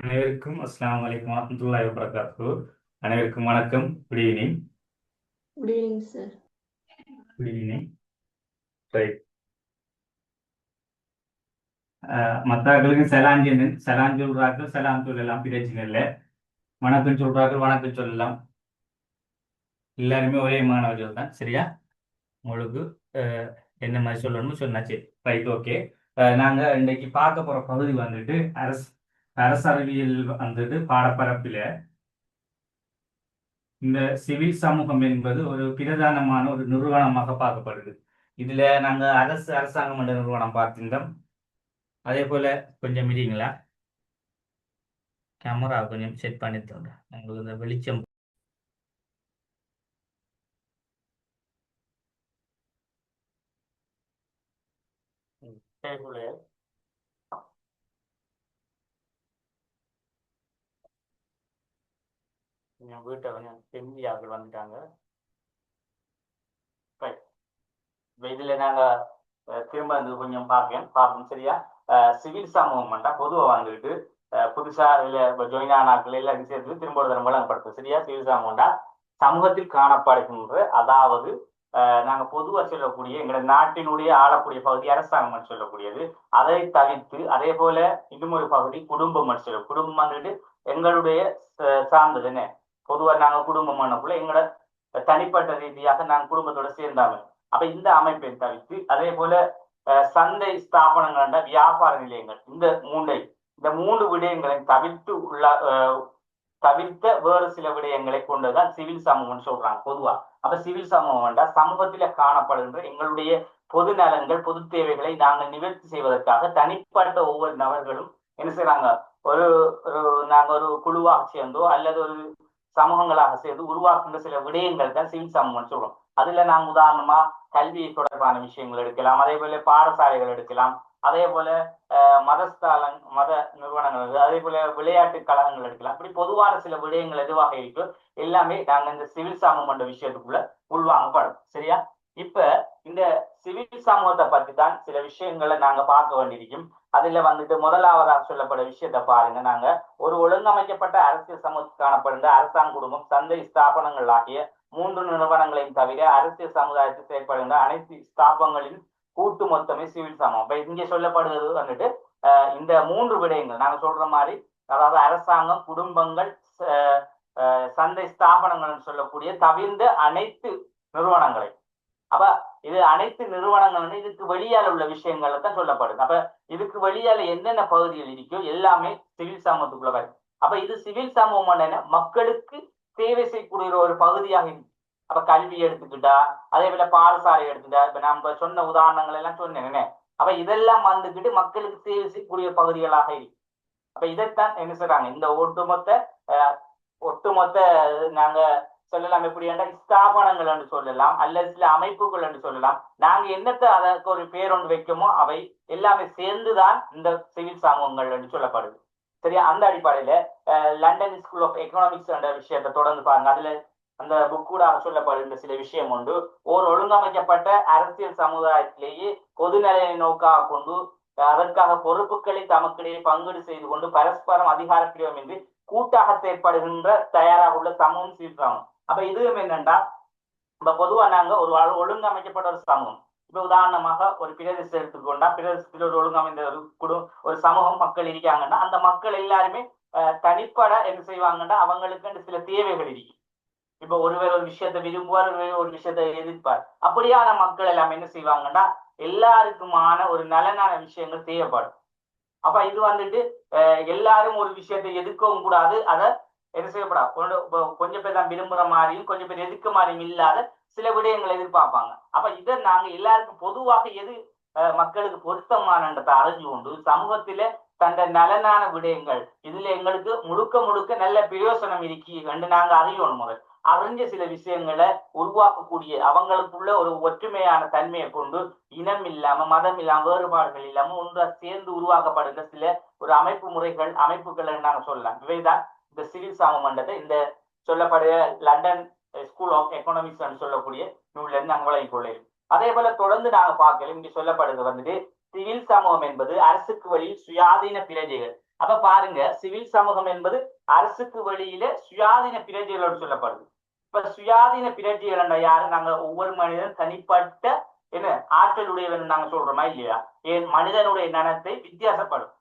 அனைவருக்கும் அஸ்ஸலாமு அலைக்கும் வரஹ்மத்துல்லாஹி வபரகாத்துஹு. அனைவருக்கும் வணக்கம். Good evening. Good evening, sir. Good evening. Right. மற்றவர்களுக்கு சலான் சொல்றார்கள், சலாம் சொல்லலாம், பிரச்சனை இல்லை. வணக்கம் சொல்றார்கள், வணக்கம் சொல்லலாம். எல்லாருமே ஒரே மாணவர்கள் தான், சரியா? உங்களுக்கு என்ன மாதிரி சொல்லணும்னு சொன்னாச்சு. Right, okay. நாங்க இன்னைக்கு பார்க்க போற பகுதி வந்துட்டு அரசறிவியல் வந்துட்டு பாடப்பரப்பில் இந்த சிவில் சமூகம் என்பது ஒரு பிரதானமான ஒரு நிறுவனமாக பார்க்கப்படுது. இதுல நாங்க அரசாங்கம் என்ற நிறுவனம் பார்த்திருந்தோம். அதே போல கொஞ்சம் மீடிங்களா கேமரா கொஞ்சம் செட் பண்ணி தோன்ற உங்களுக்கு இந்த வெளிச்சம் கொஞ்சம் வீட்டை கொஞ்சம் செம்பியாக்கள் வந்துட்டாங்க. இதுல நாங்க திரும்ப கொஞ்சம் பார்ப்போம், சரியா? சிவில் சமூகம்டா பொதுவா வந்துட்டு புதுசா இல்ல ஜாயின் ஆனாக்கள் எல்லாம் சேர்த்து திரும்ப ஒரு தரம் வழங்கப்படுத்தும், சரியா? சிவில் சமூகம்டா சமூகத்தில் காணப்படுகின்ற, அதாவது நாங்க பொதுவா சொல்லக்கூடிய எங்களோட நாட்டினுடைய ஆளக்கூடிய பகுதி அரசாங்கம் சொல்லக்கூடியது. அதை தவிர்த்து அதே போல இன்னும் ஒரு பகுதி குடும்பம் சொல்ல. குடும்பம் வந்துட்டு எங்களுடைய சார்ந்தது என்ன, பொதுவா நாங்க குடும்பம் பண்ணக்குள்ள எங்களோட தனிப்பட்ட ரீதியாக நாங்கள் குடும்பத்தோட சேர்ந்தாங்க. அப்ப இந்த அமைப்பை தவிர்த்து அதே போல சந்தை ஸ்தாபனங்கள், வியாபார நிலையங்கள், இந்த மூன்று விடயங்களை தவிர்த்த வேறு சில விடயங்களை கொண்டுதான் சிவில் சமூகம் சொல்றாங்க பொதுவா. அப்ப சிவில் சமூகம் வேண்டாம், சமூகத்தில காணப்படுகின்ற எங்களுடைய பொது நலன்கள், பொது தேவைகளை நாங்கள் நிவர்த்தி செய்வதற்காக தனிப்பட்ட ஒவ்வொரு நபர்களும் என்ன செய்யறாங்க, ஒரு நாங்க ஒரு குழுவாக சேர்ந்தோ அல்லது ஒரு சமூகங்களாக சேர்ந்து உருவாக்குகின்ற சில விடயங்கள் தான் சிவில் சமூகம் சொல்றோம். அதுல நாம் உதாரணமா கல்வி தொடர்பான விஷயங்கள் எடுக்கலாம், அதே போல பாடசாலைகள் எடுக்கலாம், அதே போல மத நிறுவனங்கள், அதே போல விளையாட்டு கழகங்கள் எடுக்கலாம். இப்படி பொதுவான சில விடயங்கள் எதுவாக இருக்கோ எல்லாமே நாங்க இந்த சிவில் சமூகம் என்ற விஷயத்துக்குள்ள உள்வாங்கப்படும், சரியா? இப்ப இந்த சிவில் சமூகத்தை பத்தி தான் சில விஷயங்களை நாங்க பார்க்க வேண்டியிருக்கும். அதுல வந்துட்டு முதலாவதாக சொல்லப்பட்ட விஷயத்தை பாருங்க. நாங்க ஒரு ஒழுங்கமைக்கப்பட்ட அரசியல் சமூகத்தில் காணப்படுகின்ற அரசாங்க, குடும்பம், சந்தை ஸ்தாபனங்கள் ஆகிய மூன்று நிறுவனங்களையும் தவிர அரசியல் சமுதாயத்தில் செயல்படுகின்ற அனைத்து ஸ்தாபனங்களின் கூட்டு மொத்தமே சிவில் சமூகம். இப்ப இங்கே சொல்லப்படுகிறது வந்துட்டு இந்த மூன்று விடயங்கள் நாங்க சொல்ற மாதிரி, அதாவது அரசாங்கம், குடும்பங்கள், சந்தை ஸ்தாபனங்கள் சொல்லக்கூடிய தவிர்ந்த அனைத்து நிறுவனங்களை. அப்ப இது அனைத்து நிறுவனங்கள் இதுக்கு வெளியால உள்ள விஷயங்கள்ல தான் சொல்லப்படுது. அப்ப இதுக்கு வெளியால என்னென்ன பகுதிகள் இருக்கோ எல்லாமே சிவில் சமூகத்துக்குள்ள வரும். அப்ப இது சிவில் சமூகம் என்ன, மக்களுக்கு சேவை செய்யக்கூடிய ஒரு பகுதியாக இருக்கு. அப்ப கல்வி எடுத்துக்கிட்டா, அதே போல பாடசாலை எடுத்துக்கிட்டா, இப்ப நம்ம சொன்ன உதாரணங்கள் எல்லாம் சொன்னேன். அப்ப இதெல்லாம் வந்துக்கிட்டு மக்களுக்கு சேவை செய்யக்கூடிய பகுதிகளாக இருக்கு. அப்ப இதைத்தான் என்ன சொல்றாங்க, இந்த ஒட்டுமொத்த நாங்க சொல்லலாம் எப்படி என்றால் ஸ்தாபனங்கள் என்று சொல்லலாம், அல்லது சில அமைப்புகள் என்று சொல்லலாம். நாங்க என்னத்தை அதற்கு ஒரு பேர் ஒன்று வைக்கமோ அவை எல்லாமே சேர்ந்துதான் இந்த சிவில் சமூகங்கள் என்று சொல்லப்படுது, சரியா? அந்த அடிப்படையில லண்டன் ஸ்கூல் ஆஃப் எக்கனாமிக்ஸ் என்ற விஷயத்தை தொடர்ந்து பாருங்க. அதுல அந்த புக்கூட சொல்லப்படுகின்ற சில விஷயம் உண்டு. ஒரு ஒழுங்கமைக்கப்பட்ட அரசியல் சமுதாயத்திலேயே பொதுநலனை நோக்காக கொண்டு அதற்காக பொறுப்புகளை தமக்கிடையே பங்கீடு செய்து கொண்டு பரஸ்பரம் அதிகார பிரிவமின்றி கூட்டாக செயற்படுகின்ற தயாராக உள்ள சமூகம் சீர்திருத்தம். அப்ப இதுவும் என்னண்டா, இப்ப பொதுவா நாங்க ஒரு ஒழுங்கமைக்கப்பட்ட ஒரு சமூகம். இப்ப உதாரணமாக ஒரு பிரதேசத்தை எடுத்துக்கொண்டா, பிரதேசத்தில் ஒரு ஒழுங்கமைந்த ஒரு சமூகம் மக்கள் இருக்காங்கன்னா அந்த மக்கள் எல்லாருமே தனிப்பட என்ன செய்வாங்கன்னா அவங்களுக்கு சில தேவைகள் இருக்கு. இப்ப ஒருவர் ஒரு விஷயத்தை விரும்புவார், ஒரு விஷயத்தை எதிர்ப்பார். அப்படியான மக்கள் எல்லாம் என்ன செய்வாங்கன்னா எல்லாருக்குமான ஒரு நலனான விஷயங்கள் தேவைப்படும். அப்ப இது வந்துட்டு எல்லாரும் ஒரு விஷயத்தை எதிர்க்கவும் கூடாது, அதை என்ன செய்யப்படாது, கொஞ்சம் பேர் தான் விரும்புற மாதிரியும் கொஞ்சம் பேர் எதிர்க்க மாதிரியும் இல்லாத சில விடயங்களை எதிர்பார்ப்பாங்க. அப்ப இதை நாங்க எல்லாருக்கும் பொதுவாக எது மக்களுக்கு பொருத்தமானதை அறிஞ்சு கொண்டு சமூகத்தில தந்த நலனான விடயங்கள் இதுல எங்களுக்கு முழுக்க நல்ல பிரயோசனம் இருக்கு என்று நாங்க அறியணும். முதல் அறிஞ்ச சில விஷயங்களை உருவாக்கக்கூடிய அவங்களுக்குள்ள ஒரு ஒற்றுமையான தன்மையை கொண்டு இனம் இல்லாம, மதம் இல்லாம, வேறுபாடுகள் இல்லாம ஒன்றா சேர்ந்து உருவாக்கப்படுகிற சில ஒரு அமைப்புகள் நாங்க சொல்லலாம். இவைதான் இந்த சிவில் சமூகத்தை இந்த சொல்லப்படுற லண்டன் ஸ்கூல் ஆஃப் எக்கனாமிக்ஸ் சொல்லக்கூடிய நூல்ல இருந்து நாங்கள் வழங்கிக் கொள்ளும். அதே போல தொடர்ந்து நாங்க பார்க்கல இங்க சொல்லப்படுறது வந்துட்டு சிவில் சமூகம் என்பது அரசுக்கு வழியில் சுயாதீன பிரஜைகள், அப்ப பாருங்க, சிவில் சமூகம் என்பது அரசுக்கு வெளியில சுயாதீன பிரஜைகளோடு சொல்லப்படுது. இப்ப சுயாதீன பிரஜைகள் யாரு? நாங்க ஒவ்வொரு மனிதன் தனிப்பட்ட என்ன ஆற்றல் உடையவன் நாங்க சொல்றோமா இல்லையா? ஏன் மனிதனுடைய நனத்தை வித்தியாசப்படும்.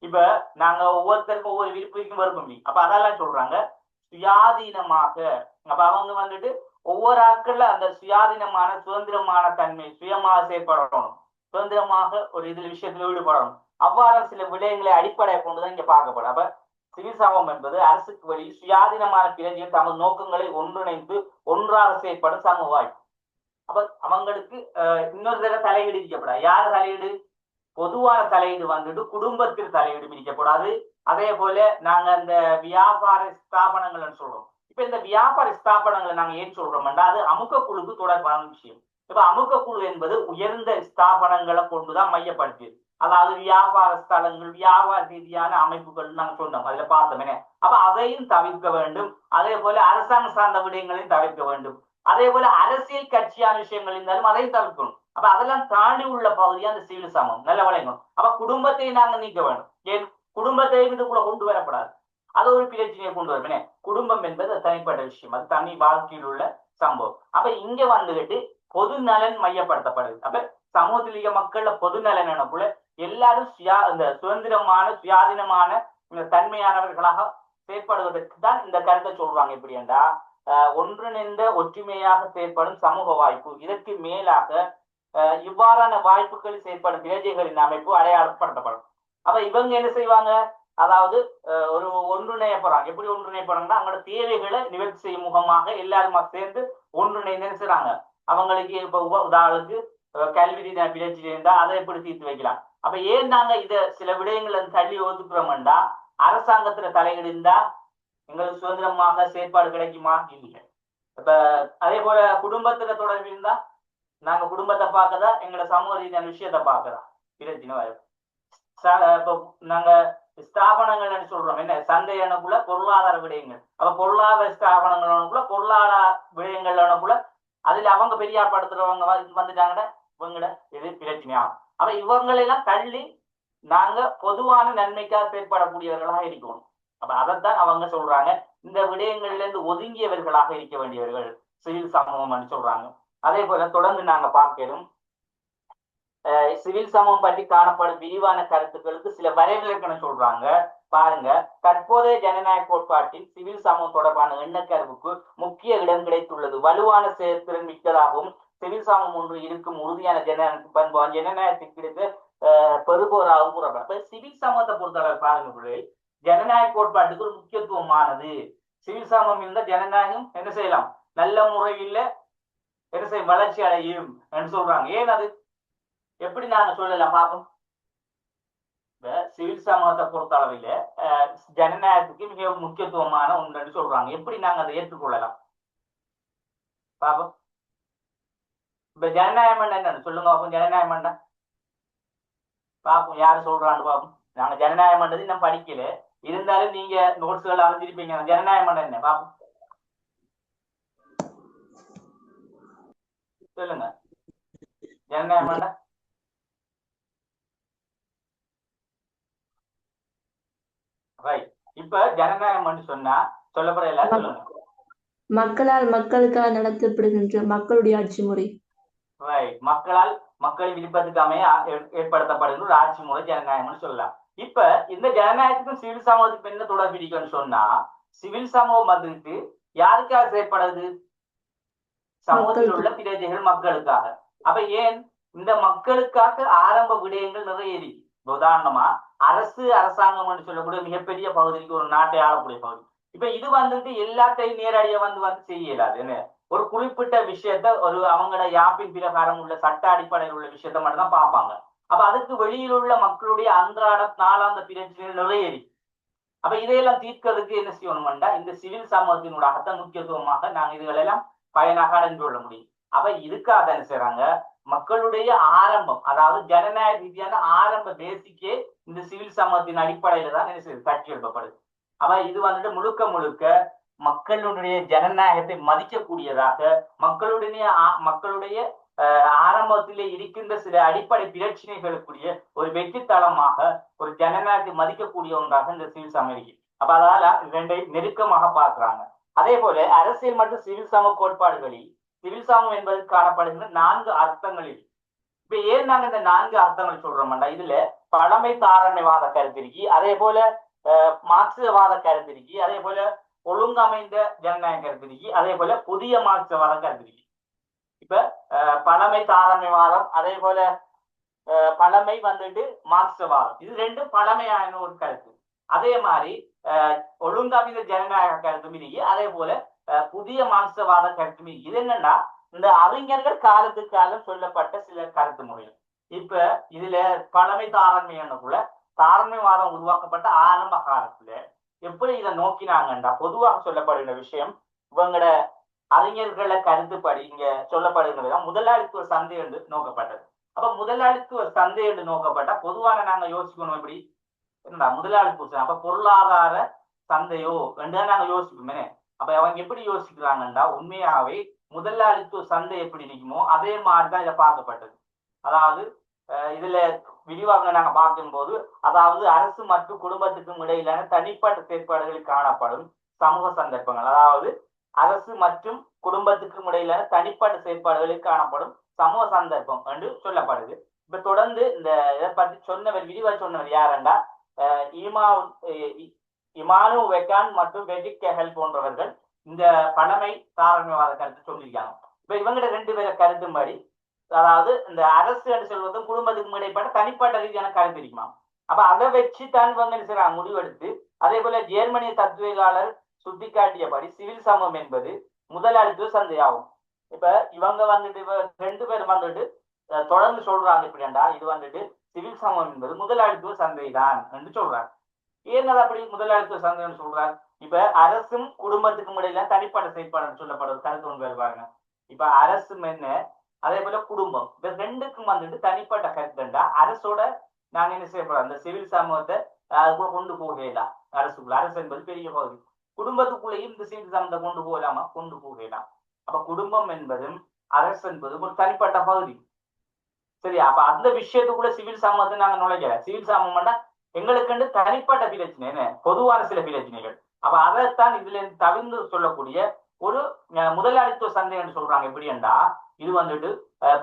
இப்ப நாங்க ஒவ்வொருத்தருக்கும் ஒவ்வொரு விருப்பம் இருக்கும். அப்ப அதெல்லாம் சொல்றாங்க சுயாதீனமாக. அப்ப அவங்க வந்துட்டு ஒவ்வொரு ஆட்கள்ல அந்த சுயாதீனமான சுதந்திரமான தன்மை, சுயமாக செயற்படணும், சுதந்திரமாக ஒரு இதில் விஷயத்தில் ஈடுபடணும். அவ்வாறு சில விடயங்களை அடிப்படையை கொண்டுதான் இங்க பார்க்கப்படும். அப்ப சிவில் சமூகம் என்பது அரசுக்கு வழி சுயாதீனமான பிரஜைகள் தமது நோக்கங்களை ஒன்றிணைந்து ஒன்றாக செயற்படும் சமூக வாய்ப்பு. அப்ப அவங்களுக்கு இன்னொரு தடவை தலையீடு விதிக்கப்படாது. யாரு தலையீடு? பொதுவான தலையீடு வந்துட்டு குடும்பத்தில் தலையீடு விதிக்கப்படாது. அதே போல நாங்க இந்த வியாபார ஸ்தாபனங்கள் சொல்றோம். இப்ப இந்த வியாபார ஸ்தாபனங்களை நாங்க ஏன் சொல்றோம்னா அது அமுக்க குழுக்கு தொடர்பான விஷயம். இப்ப அமுக்க குழு என்பது உயர்ந்த ஸ்தாபனங்களை கொண்டுதான் மையப்படுத்தி, அதாவது வியாபார ஸ்தலங்கள், வியாபார ரீதியான அமைப்புகள் நாங்க சொன்னோம், அதுல பார்த்தோமே. அப்ப அதையும் தவிர்க்க வேண்டும். அதே போல அரசாங்க சார்ந்த விடயங்களையும் தவிர்க்க வேண்டும். அதே போல அரசியல் கட்சியான விஷயங்கள் இருந்தாலும் அதையும் தவிர்க்கணும். அப்ப அதெல்லாம் தாண்டி உள்ள பகுதியா அந்த சிவில் சமூகம் நல்ல வழங்கணும். அப்ப குடும்பத்தை நாங்க நீக்க வேண்டும். ஏன் குடும்பத்தையும் இதுக்குள்ள கொண்டு வரப்படாது, அது ஒரு பிரச்சனையை கொண்டு வருமே. குடும்பம் என்பது தனிப்பட்ட விஷயம், அது தனி வாழ்க்கையில் உள்ள சம்பவம். அப்ப இங்க வந்துகிட்டு பொது நலன் மையப்படுத்தப்படுது. அப்ப சமூகத்தில் இருக்க மக்கள்ல பொது நலன் எனக்குள்ள எல்லாரும் இந்த சுதந்திரமான சுயாதீனமான தன்மையானவர்களாக செயற்படுவதற்கு தான் இந்த கருத்தை சொல்றாங்க. எப்படி என்றா ஒன்றிணைந்த ஒற்றுமையாக செயற்படும் சமூக வாய்ப்பு. இதற்கு மேலாக இவ்வாறான வாய்ப்புகளில் செயற்படும் பிரஜைகளின் அமைப்பு அடையாளப்படுத்தப்படும். அப்ப இவங்க என்ன செய்வாங்க? அதாவது ஒரு ஒன்றிணைய போறாங்க. எப்படி ஒன்றிணைய போறாங்கன்னா அவங்களோட தேவைகளை நிவர்த்தி செய்யும் முகமாக எல்லாருமா சேர்ந்து ஒன்றிணைந்து செய்றாங்க. அவங்களுக்கு இப்ப உதாரணத்துக்கு கல்வி பிரச்சனை இருந்தா அதை எப்படி தீர்த்து வைக்கலாம். அப்ப ஏன் நாங்க இத சில விடயங்களை தள்ளி ஒதுக்குறோம்டா, அரசாங்கத்துல தலையீடு இருந்தா எங்களுக்கு சுதந்திரமாக செயற்பாடு கிடைக்குமா? இல்லை. இப்ப அதே போல குடும்பத்துல தொடர்பு இருந்தா நாங்க குடும்பத்தை பார்க்கதா எங்களோட சமூக ரீதியான விஷயத்த பார்க்கதா பிரச்சனை வரும். இப்போ நாங்க ஸ்தாபனங்கள் சொல்றோம் என்ன, சந்தை எனக்குள்ள பொருளாதார விடயங்கள். அப்ப பொருளாதார ஸ்தாபனங்கள் பொருளாதார விடயங்கள் அதுல அவங்க பெரியார்படுத்துறவங்க வந்துட்டாங்கன்னா இவங்கட இது பிரச்சனையாகும். அப்ப இவங்களெல்லாம் தள்ளி நாங்க பொதுவான நன்மைக்காக செயற்படக்கூடியவர்களாக இருக்கணும். அப்ப அதைத்தான் அவங்க சொல்றாங்க, இந்த விடயங்கள்ல இருந்து ஒதுங்கியவர்களாக இருக்க வேண்டியவர்கள் சிவில் சமூகம் சொல்றாங்க. அதே போல தொடர்ந்து நாங்க பார்க்கிறோம் சிவில் சமூகம் பற்றி காணப்படும் விரிவான கருத்துக்களுக்கு சில வரைவிலக்கணம் சொல்றாங்க. பாருங்க, தற்போதைய ஜனநாயக கோட்பாட்டில் சிவில் சமூகம் தொடர்பான எண்ணக்கருவுக்கு முக்கிய இடம் கிடைத்துள்ளது. வலுவான செயற்திறன் மிக்கதாகவும் சிவில் சமூகம் ஒன்று இருக்கும் உறுதியான ஜனநாயகத்துக்கு கிடைத்த பெறுபவராகவும் கூறப்படும். சிவில் சமூகத்தை பொறுத்தளவு பாருங்க, ஜனநாயக கோட்பாட்டுக்கு ஒரு முக்கியத்துவமானது. சிவில் சமூகம் இருந்தா ஜனநாயகம் என்ன செய்யலாம், நல்ல முறையில் என்ன செய்யும், வளர்ச்சி அடையும் என்று சொல்றாங்க. ஏன் அது எப்படி நாங்க சொல்லலாம் பார்ப்போம். சிவில் சமூகத்தை பொறுத்த அளவில் ஜனநாயகத்துக்கு மிக முக்கியத்துவமான ஒன்று சொல்றாங்க. எப்படி நாங்க அதை ஏற்றுக்கொள்ளலாம் பாப்போம். இப்ப ஜனநாயகம் என்னன்னு சொல்லுங்க பாப்போம். ஜனநாயகம் என்ன பாப்போம், யாரு சொல்றான்னு பாப்போம். நாங்க ஜனநாயகம் பண்றது இன்னும் படிக்கல, இருந்தாலும் நீங்க நோட்ஸ்கள் அறிஞ்சிருப்பீங்க. ஜனநாயகம் என்ன பாப்போம், சொல்லுங்க. ஜனநாயகம் ரைட். இப்ப ஜனநாயகம் சொன்னா சொல்லப்படுற எல்லாரும் சொல்லுங்க. மக்களால் மக்களுக்காக நடத்தப்படுகின்ற மக்களுடைய ஆட்சி முறை. ரைட். மக்களால் மக்களின் விருப்பத்துக்கு அமைய ஏற்படுத்தப்படுகிற ஒரு ஆட்சி முறை ஜனநாயகம்னு சொல்லலாம். இப்ப இந்த ஜனநாயகத்துக்கும் சிவில் சமூகத்துக்கு என்ன தொடர்பு இருக்குன்னு சொன்னா, சிவில் சமூகம் வந்துட்டு யாருக்காக செயற்படுது? சமூகத்தில் உள்ள பிரஜைகள், மக்களுக்காக. அப்ப ஏன் இந்த மக்களுக்காக ஆரம்ப விடயங்கள் நிறைய இருக்கு. உதாரணமா அரசாங்கம் சொல்லக்கூடிய மிகப்பெரிய பகுதிக்கு ஒரு நாட்டை ஆளக்கூடிய பகுதி. இப்ப இது வந்துட்டு எல்லாத்தையும் நேரடியா வந்து செய்யலாது. என்ன, ஒரு குறிப்பிட்ட விஷயத்த ஒரு அவங்களோட யாப்பின் பிரகாரம் உள்ள சட்ட அடிப்படையில் உள்ள விஷயத்த மட்டும் தான் பார்ப்பாங்க. அப்ப அதுக்கு வெளியில் உள்ள மக்களுடைய அன்றாட நாளாந்த பிரச்சனைகள் நிறைய இருக்கு. அப்ப இதையெல்லாம் தீர்க்கிறதுக்கு என்ன செய்யணும்டா, இந்த சிவில் சமூகத்தினோட அர்த்த முக்கியத்துவமாக நாங்க இதுகளெல்லாம் பயனாக அடைந்து கொள்ள முடியும். அப்ப இதுக்காக என்ன செய்யறாங்க, மக்களுடைய ஆரம்பம், அதாவது ஜனநாயக ரீதியான ஆரம்ப பேசிக்கே இந்த சிவில் சமூகத்தின் அடிப்படையில தான் என்ன செய்யுது, கட்சி எழுப்பப்படுது. அப்ப இது வந்துட்டு முழுக்க முழுக்க மக்களுடைய ஜனநாயகத்தை மதிக்கக்கூடியதாக, மக்களுடைய ஆரம்பத்திலே இருக்கின்ற சில அடிப்படை பிரச்சனைகளுக்குரிய ஒரு வெற்றி தளமாக ஒரு ஜனநாயகத்தை மதிக்கக்கூடிய ஒன்றாக இந்த சிவில் சமம் இருக்கு. அப்ப அதால இரண்டை நெருக்கமாக பார்க்கிறாங்க. அதே போல அரசியல் மற்றும் சிவில் சம கோட்பாடுகளில் சிவில் சமம் என்பது காணப்படுகின்ற 4 அர்த்தங்களில் இப்ப ஏன் நாங்க இந்த 4 அர்த்தங்கள் சொல்றோம்டா, இதுல பழமை தாராண்மைவாத கருத்து இருக்கு, அதே போல மார்க்சியவாத கருத்து இருக்கு, அதே போல ஒழுங்கமைந்த ஜனநாயக கருத்து இருக்கு, அதே போல புதிய மார்க்சியவாத கருத்து இருக்கு. இப்ப பழமை தாராண்மைவாதம், அதே போல பழமை வந்துட்டு மார்க்சியவாதம், இது ரெண்டும் பழமையான ஒரு கருத்து. அதே மாதிரி ஒழுங்கமைந்த ஜனநாயக கருத்தும் இருக்கு, அதே போல புதிய மார்க்சியவாத கருத்தும் இருக்கு. இது என்னன்னா இந்த அறிஞர்கள் காலத்துக்கு காலம் சொல்லப்பட்ட சில கருத்து முறைகள். இப்ப இதுல பழமை தாராண்மையானக்குள்ள தாராண்மைவாதம் உருவாக்கப்பட்ட ஆரம்ப காலத்துல எப்படி இதை நோக்கினாங்கன்றா பொதுவாக சொல்லப்படுகிற விஷயம், இவங்களோட அறிஞர்கள கருத்துப்படி இங்க சொல்லப்படுகிற முதலாளித்துவ சந்தை என்று நோக்கப்பட்டது. அப்ப முதலாளித்துவ சந்தை என்று நோக்கப்பட்ட பொதுவான நாங்க யோசிக்கணும் எப்படி என்னடா முதலாளித்துவ, அப்ப பொருளாதார சந்தையோ என்று நாங்க யோசிப்போமே. அப்ப அவங்க எப்படி யோசிக்கிறாங்கன்னா உண்மையாவே முதலாளித்துவ சந்தை எப்படி இருக்குமோ அதே மாதிரிதான் இதை பார்க்கப்பட்டது. அதாவது இதுல விரிவாக நாங்க பார்க்கும்போது, அதாவது அரசு மற்றும் குடும்பத்துக்கும் இடையிலான தனிப்பட்ட செயற்பாடுகளில் காணப்படும் சமூக சந்தர்ப்பங்கள், அதாவது அரசு மற்றும் குடும்பத்துக்கும் இடையிலான தனிப்பட்ட செயற்பாடுகளில் காணப்படும் சமூக சந்தர்ப்பம் என்று சொல்லப்படுது. இப்ப தொடர்ந்து இந்த இதை பற்றி சொன்னவர் விரிவா சொன்னவர் யாருண்டா இமானு வெகான் மற்றும் வெடிக் கெஹல் போன்றவர்கள் இந்த பழமை தாராண்மைவாத கருத்து சொல்லியிருக்காங்க. இப்ப இவங்கிட்ட 2 பேரை கருத்தும்படி, அதாவது இந்த அரசு என்று சொல்வதும் குடும்பத்துக்கும் இடைப்பட்ட தனிப்பட்ட ரீதியான கருத்து இருக்குமா. அப்ப அதை வச்சு தான் இவங்க என்ன செய்யறாங்க முடிவெடுத்து, அதே போல ஜெர்மனிய தத்துவலாளர் சுட்டிக்காட்டியபடி சிவில் சமம் என்பது முதலாளித்துவ சந்தையாகும். இப்ப இவங்க வந்துட்டு 2 பேர் வந்துட்டு தொடர்ந்து சொல்றாங்க இப்படியாண்டா இது வந்துட்டு சிவில் சமம் என்பது முதலாளித்துவ சந்தை தான் என்று சொல்றாங்க. ஏன் அப்படி முதலாளித்துவ சந்தைன்னு சொல்றாங்க? இப்ப அரசும் குடும்பத்துக்கும் இடையில தனிப்பட்ட செயற்பாடு சொல்லப்படுறது கருத்து ஒன்று பாருங்க. இப்ப அரசும் என்ன, அதே போல குடும்பம், இந்த 2க்கும் வந்துட்டு தனிப்பட்ட கருத்துண்டா அரசோட நாங்க என்ன செய்யப்படுறோம் அந்த சிவில் சமூகத்தை அதுக்குள்ள கொண்டு போகலாம். அரசுக்குள்ள அரசு என்பது பெரிய பகுதி, குடும்பத்துக்குள்ளேயும் இந்த சிவில் சமூகத்தை கொண்டு போகலாமா, கொண்டு போகலாம். அப்ப குடும்பம் என்பதும் அரசு என்பதும் ஒரு தனிப்பட்ட பகுதி. சரி, அப்ப அந்த விஷயத்துக்குள்ள சிவில் சமூகத்தை நாங்க நுழைக்கல. சிவில் சமூகம்னா எங்களுக்கு தனிப்பட்ட பிரச்சனை என்ன, பொதுவான சில பிரச்சனைகள். அப்ப அதைத்தான் இதுல தவிர்த்து சொல்லக்கூடிய ஒரு முதலாளித்துவ சந்தை என்று சொல்றாங்க. எப்படி என்றா இது வந்துட்டு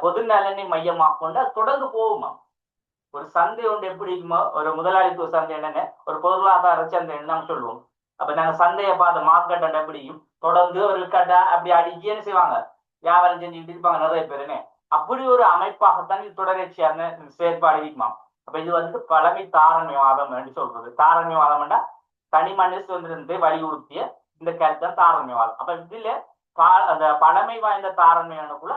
பொது நலனை மையமாக கொண்டு தொடர்ந்து போகுமா. ஒரு சந்தை ஒன்று எப்படி இருக்குமோ ஒரு முதலாளித்துவ சந்தை என்னன்னு ஒரு பொருளாதார சந்தை நாங்க சொல்லுவோம். அப்ப நாங்க சந்தையை பார்த்த மார்க்கெட் எப்படியும் தொடர்ந்து ஒரு கட்டை அப்படி அடிக்கேன்னு செய்வாங்க, வியாபாரம் செஞ்சுக்கிட்டு இருப்பாங்க நிறைய பேருன்னு. அப்படி ஒரு அமைப்பாகத்தான் இது தொடர்ச்சியான செயற்பாடு இருக்குமா. அப்ப இது வந்துட்டு பழமை தாராண்மைவாதம் என்று சொல்றது. தாராண்மைவாதம்னா தனி மனித சுதந்திரத்தை வலியுறுத்திய இந்த கருத்து தாராண்மைவாதம். அப்ப இதுல அந்த பழமை வாய்ந்த தாராண்மையானக்குள்ள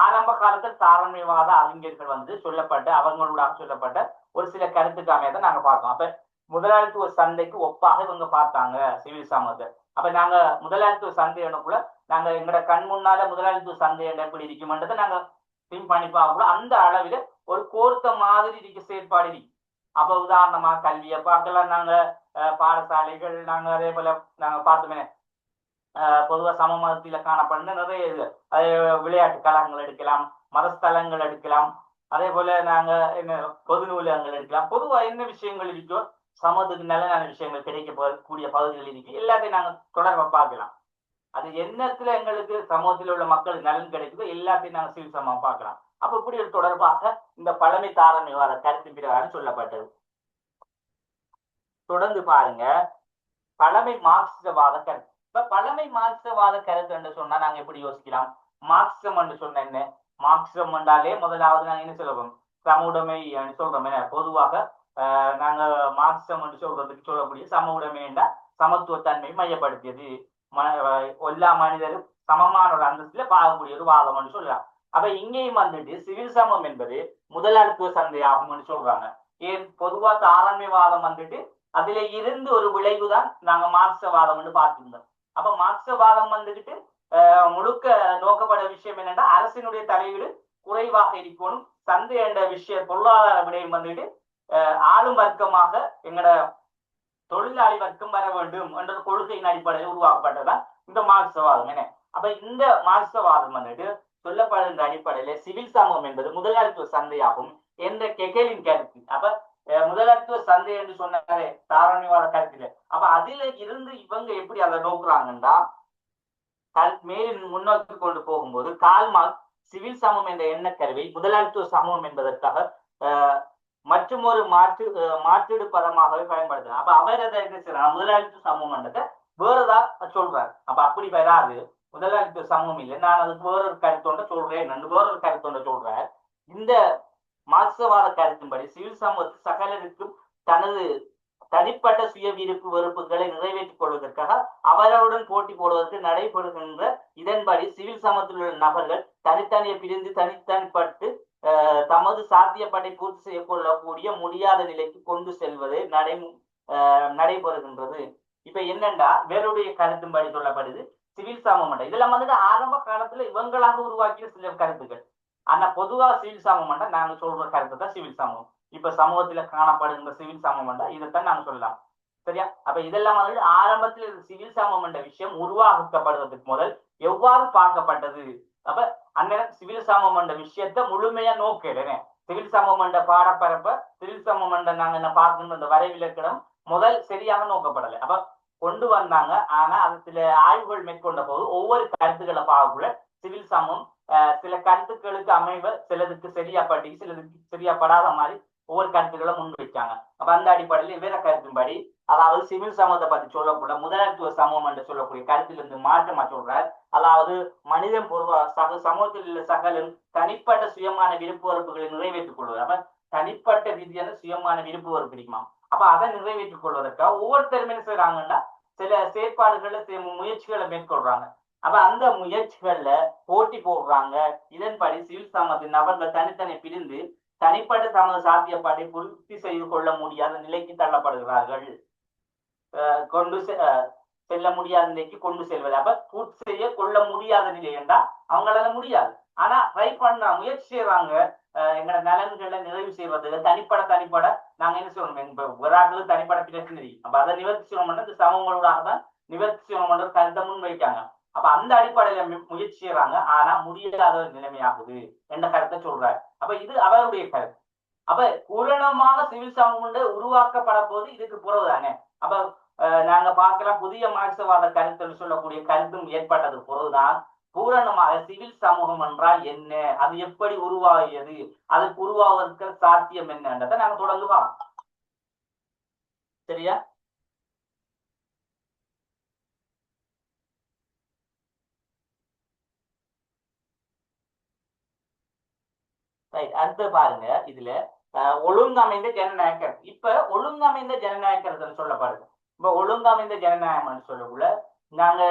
ஆரம்ப காலத்தில் தாராண்மைவாத அறிஞர்கள் வந்து சொல்லப்பட்ட அவங்களோட சொல்லப்பட்ட ஒரு சில கருத்துக்கு அமையதான் நாங்க பார்த்தோம். அப்ப முதலாளித்துவ சந்தைக்கு ஒப்பாக இவங்க பார்த்தாங்க சிவில் சமூகத்தை. அப்ப நாங்க முதலாளித்துவ சந்தையனுக்குள்ள நாங்க எங்களோட கண் முன்னால முதலாளித்துவ சந்தை எப்படி இருக்குமன்றதை நாங்க திங்க் பண்ணி பார்க்கல. அந்த அளவில ஒரு கோர்த்த மாதிரி இருக்க செயற்பாடு இருக்கு. அப்ப உதாரணமா கல்வியை பார்க்கலாம், நாங்க பாடசாலைகள் நாங்க அதே போல நாங்க பார்த்தோமே பொதுவா சமமதத்தில காணப்படுற நிறைய இது விளையாட்டு கழகங்கள் எடுக்கலாம், மதஸ்தலங்கள் எடுக்கலாம், அதே போல நாங்க என்ன பொது நூலகங்கள் எடுக்கலாம். பொதுவா என்ன விஷயங்கள் இருக்கோ சமூகத்துக்கு நல்ல விஷயங்கள் கிடைக்க கூடிய பகுதிகள் இருக்கு, எல்லாத்தையும் நாங்க தொடர்பா பார்க்கலாம். அது என்னத்துல எங்களுக்கு சமூகத்தில் உள்ள மக்களுக்கு நலன் கிடைக்குதோ எல்லாத்தையும் நாங்க சிவில் சமமா பார்க்கலாம். அப்ப இப்படி ஒரு தொடர்பாக இந்த பழமை தாராண்மைவாத கருத்து பிரகாரம் சொல்லப்பட்டது. தொடர்ந்து பாருங்க பழமை மார்க்சிசவாத கருத்து. இப்ப பழமை மார்க்சிசவாத கருத்து என்று சொன்னா நாங்க எப்படி யோசிக்கலாம்? மார்க்சிசம் என்று சொன்ன என்ன, மார்க்சிசம் என்றாலே முதலாவது நாங்க என்ன சொல்லுவோம் சமூடமை சொல்றோம். பொதுவாக நாங்க மார்க்சிசம் என்று சொல்றதுக்கு சொல்லக்கூடிய சமூடமை என்றால் சமத்துவத்தன்மை மையப்படுத்தியது, எல்லா மனிதரும் சமமான ஒரு அந்தஸ்துல பார்க்கக்கூடிய ஒரு வாதம் என்று சொல்லலாம். அப்ப இங்கேயும் வந்துட்டு சிவில் சமம் என்பது முதலாளித்துவ சந்தை ஆகும் சொல்றாங்க. ஏன் பொதுவா தாராண்மைவாதம் வந்துட்டு அதுல இருந்து ஒரு விளைவுதான் நாங்க மார்க்சவாதம் பார்த்திருந்தோம். அப்ப மார்க்சவாதம் வந்துட்டு முழுக்க நோக்கப்பட விஷயம் என்னன்னா அரசினுடைய தலையீடு குறைவாக இருக்கணும், சந்தை என்ற விஷய பொருளாதார விடயம் வந்துட்டு ஆளும் வர்க்கமாக எங்கட தொழிலாளி வர்க்கம் வர வேண்டும் என்ற கொள்கையின் அடிப்படையில் உருவாக்கப்பட்டதான் இந்த மார்க்சவாதம். என்ன அப்ப இந்த மார்க்சவாதம் வந்துட்டு சொல்லப்படுகின்ற அடிப்படையில சிவில் சமூகம் என்பது முதலாளித்துவ சந்தையாகும் என்ற கெகலின் கருத்து. அப்ப முதலாளித்துவ சந்தை என்று சொன்னாலே தாராண்யவாத கருத்துல, அப்ப அதுல இருந்து இவங்க எப்படி அதை நோக்குறாங்கன்னா, மேலும் முன்னோக்கி கொண்டு போகும்போது கார்ல் மார்க்ஸ் சிவில் சமூகம் என்ற எண்ணக்கருவை முதலாளித்துவ சமூகம் என்பதற்காக மற்றும் ஒரு மாற்றீடு பதமாகவே பயன்படுத்துறாங்க. அப்ப அவர் அதை என்ன செய்யறாங்க, முதலாளித்துவ சமூகம் என்றதை வேறதா சொல்றாரு. அப்ப அப்படி வராது, முதலாளித்துவ சமூகம் இல்லை, நான் அதுக்கு வேறொரு கருத்தொண்ட சொல்றேன், வேறொரு கருத்தொண்ட சொல்றார். இந்த மார்க்சவாத கருத்தின்படி சிவில் சமூகத்தில் சகலருக்கும் தனது தனிப்பட்ட சுய விருப்பு வெறுப்புகளை நிறைவேற்றிக் கொள்வதற்காக அவர்களுடன் போட்டி போடுவதற்கு நடைபெறுகின்ற இதன்படி சிவில் சமூகத்தில் உள்ள நபர்கள் தனித்தனியை பிரிந்து தனித்தனிப்பட்டு தமது சாத்தியப்பட்டை பூர்த்தி செய்ய கொள்ளக்கூடிய முடியாத நிலைக்கு கொண்டு செல்வது நடைபெறுகின்றது. இப்ப என்னண்டா வேறுடைய கருத்தின்படி சொல்லப்படுது சிவில் சமூகம். இதெல்லாம் வந்துட்டு ஆரம்ப காலத்துல இவங்களாக உருவாக்கிய சில கருத்துக்கள். ஆனா பொதுவா சிவில் சமூகம் நாங்க சொல்ற கருத்து தான் சிவில் சமூகம். இப்ப சமூகத்துல காணப்படுகின்ற சிவில் சமூகம் இதைத்தான் நாங்க சொல்லலாம். சரியா? அப்ப இதெல்லாம் வந்து ஆரம்பத்தில் சிவில் சமூகம் என்ற விஷயம் உருவாக்கப்படுவதற்கு முதல் எவ்வாறு பார்க்கப்பட்டது. அப்ப அந்நேரம் சிவில் சமூகம் என்ற விஷயத்த முழுமையா நோக்கேன். சிவில் சமூகம் என்ற பாடப்பரப்ப சிவில் சமூகம் என்ற நாங்க என்ன பார்க்கணும், அந்த வரைவிலக்கணம் முதல் சரியாக நோக்கப்படலை. அப்ப கொண்டு வந்தாங்க. ஆனா அது சில ஆய்வுகள் மேற்கொண்ட போது ஒவ்வொரு கருத்துக்களை பார்க்கக்குள்ள சிவில் சமூகம் சில கருத்துக்களுக்கு அமைவ சிலதுக்கு சரியாப்பட்டு சிலதுக்கு சரியாப்படாத மாதிரி ஒவ்வொரு கருத்துக்களை முன்வைச்சாங்க. அப்ப அந்த அடிப்படையில் வேற கருத்தின்படி, அதாவது சிவில் சமூகத்தை பத்தி சொல்லக்கூட முதலாளித்துவ சமூகம் என்று சொல்லக்கூடிய கருத்திலிருந்து மாற்றமா சொல்றார். அதாவது மனிதன் பொதுவாக சமூகத்தில் உள்ள சகலும் தனிப்பட்ட சுயமான விருப்பு வெறுப்புகளை நிறைவேற்றிக் கொள்வது. அப்ப தனிப்பட்ட ரீதியான சுயமான விருப்பு வெறுப்பு இருக்குமா, அப்ப அதை நிறைவேற்றிக் கொள்வதற்காக ஒவ்வொருத்தரும் என்ன செய்யறாங்கன்னா சில செயற்பாடுகளை முயற்சிகளை மேற்கொள்றாங்க. அப்ப அந்த முயற்சிகள்ல போட்டி போடுறாங்க. இதன்படி சிவில் சமூகத்தின் நபர்கள் தனித்தனி பிரிந்து தனிப்பட்ட தமது சாத்தியப்பாட்டை பூர்த்தி செய்து கொள்ள முடியாத நிலைக்கு தள்ளப்படுகிறார்கள். கொண்டு செல்ல முடியாத நிலைக்கு கொண்டு செல்வது. அப்ப பூர்த்தி செய்ய கொள்ள முடியாத நிலை என்றால் அவங்களால முடியாது. ஆனா ட்ரை பண்ற முயற்சி செய்யறாங்க. எங்களோட நலன்களை நிறைவு செய்வதற்கு தனிப்பட நாங்க என்ன செய்யணும், இப்ப விராக்களும் தனிப்பட பிரச்சனை, அப்ப அதை நிவர்த்தி செய்யணும், இந்த சமூகங்களோட தான் நிவர்த்தி செய்யணும் கருத்தை முன் வைக்காங்க. அப்ப அந்த அடிப்படையில முயற்சி செய்யறாங்க. ஆனா முடியாத ஒரு நிலைமையாகுது என்ற கருத்தை சொல்றாரு. அப்ப இது அவருடைய கருத்து. அப்ப பூரணமாக சிவில் சமூகம் உருவாக்கப்பட போது இதுக்கு புறவுதானே. அப்ப நாங்க பார்க்கலாம் புதிய மார்க்சவாத கருத்துன்னு சொல்லக்கூடிய கருத்தும் ஏற்பட்டது பொருள்தான் பூரணமாக சிவில் சமூகம் என்றால் என்ன, அது எப்படி உருவாகியது, அதுக்கு உருவாவதற்கு சாத்தியம் என்னன்றதை நாங்க தொடர்ந்து பார்ப்போம். சரியா? அடுத்து பாருங்க, இதுல ஒழுங்கமைந்த ஜனநாயக. இப்ப ஒழுங்கமைந்த ஜனநாயகன்னு சொல்லப்படுது. இப்ப ஒழுங்கமைந்த ஜனநாயகம் சொல்லக்குள்ள நாங்க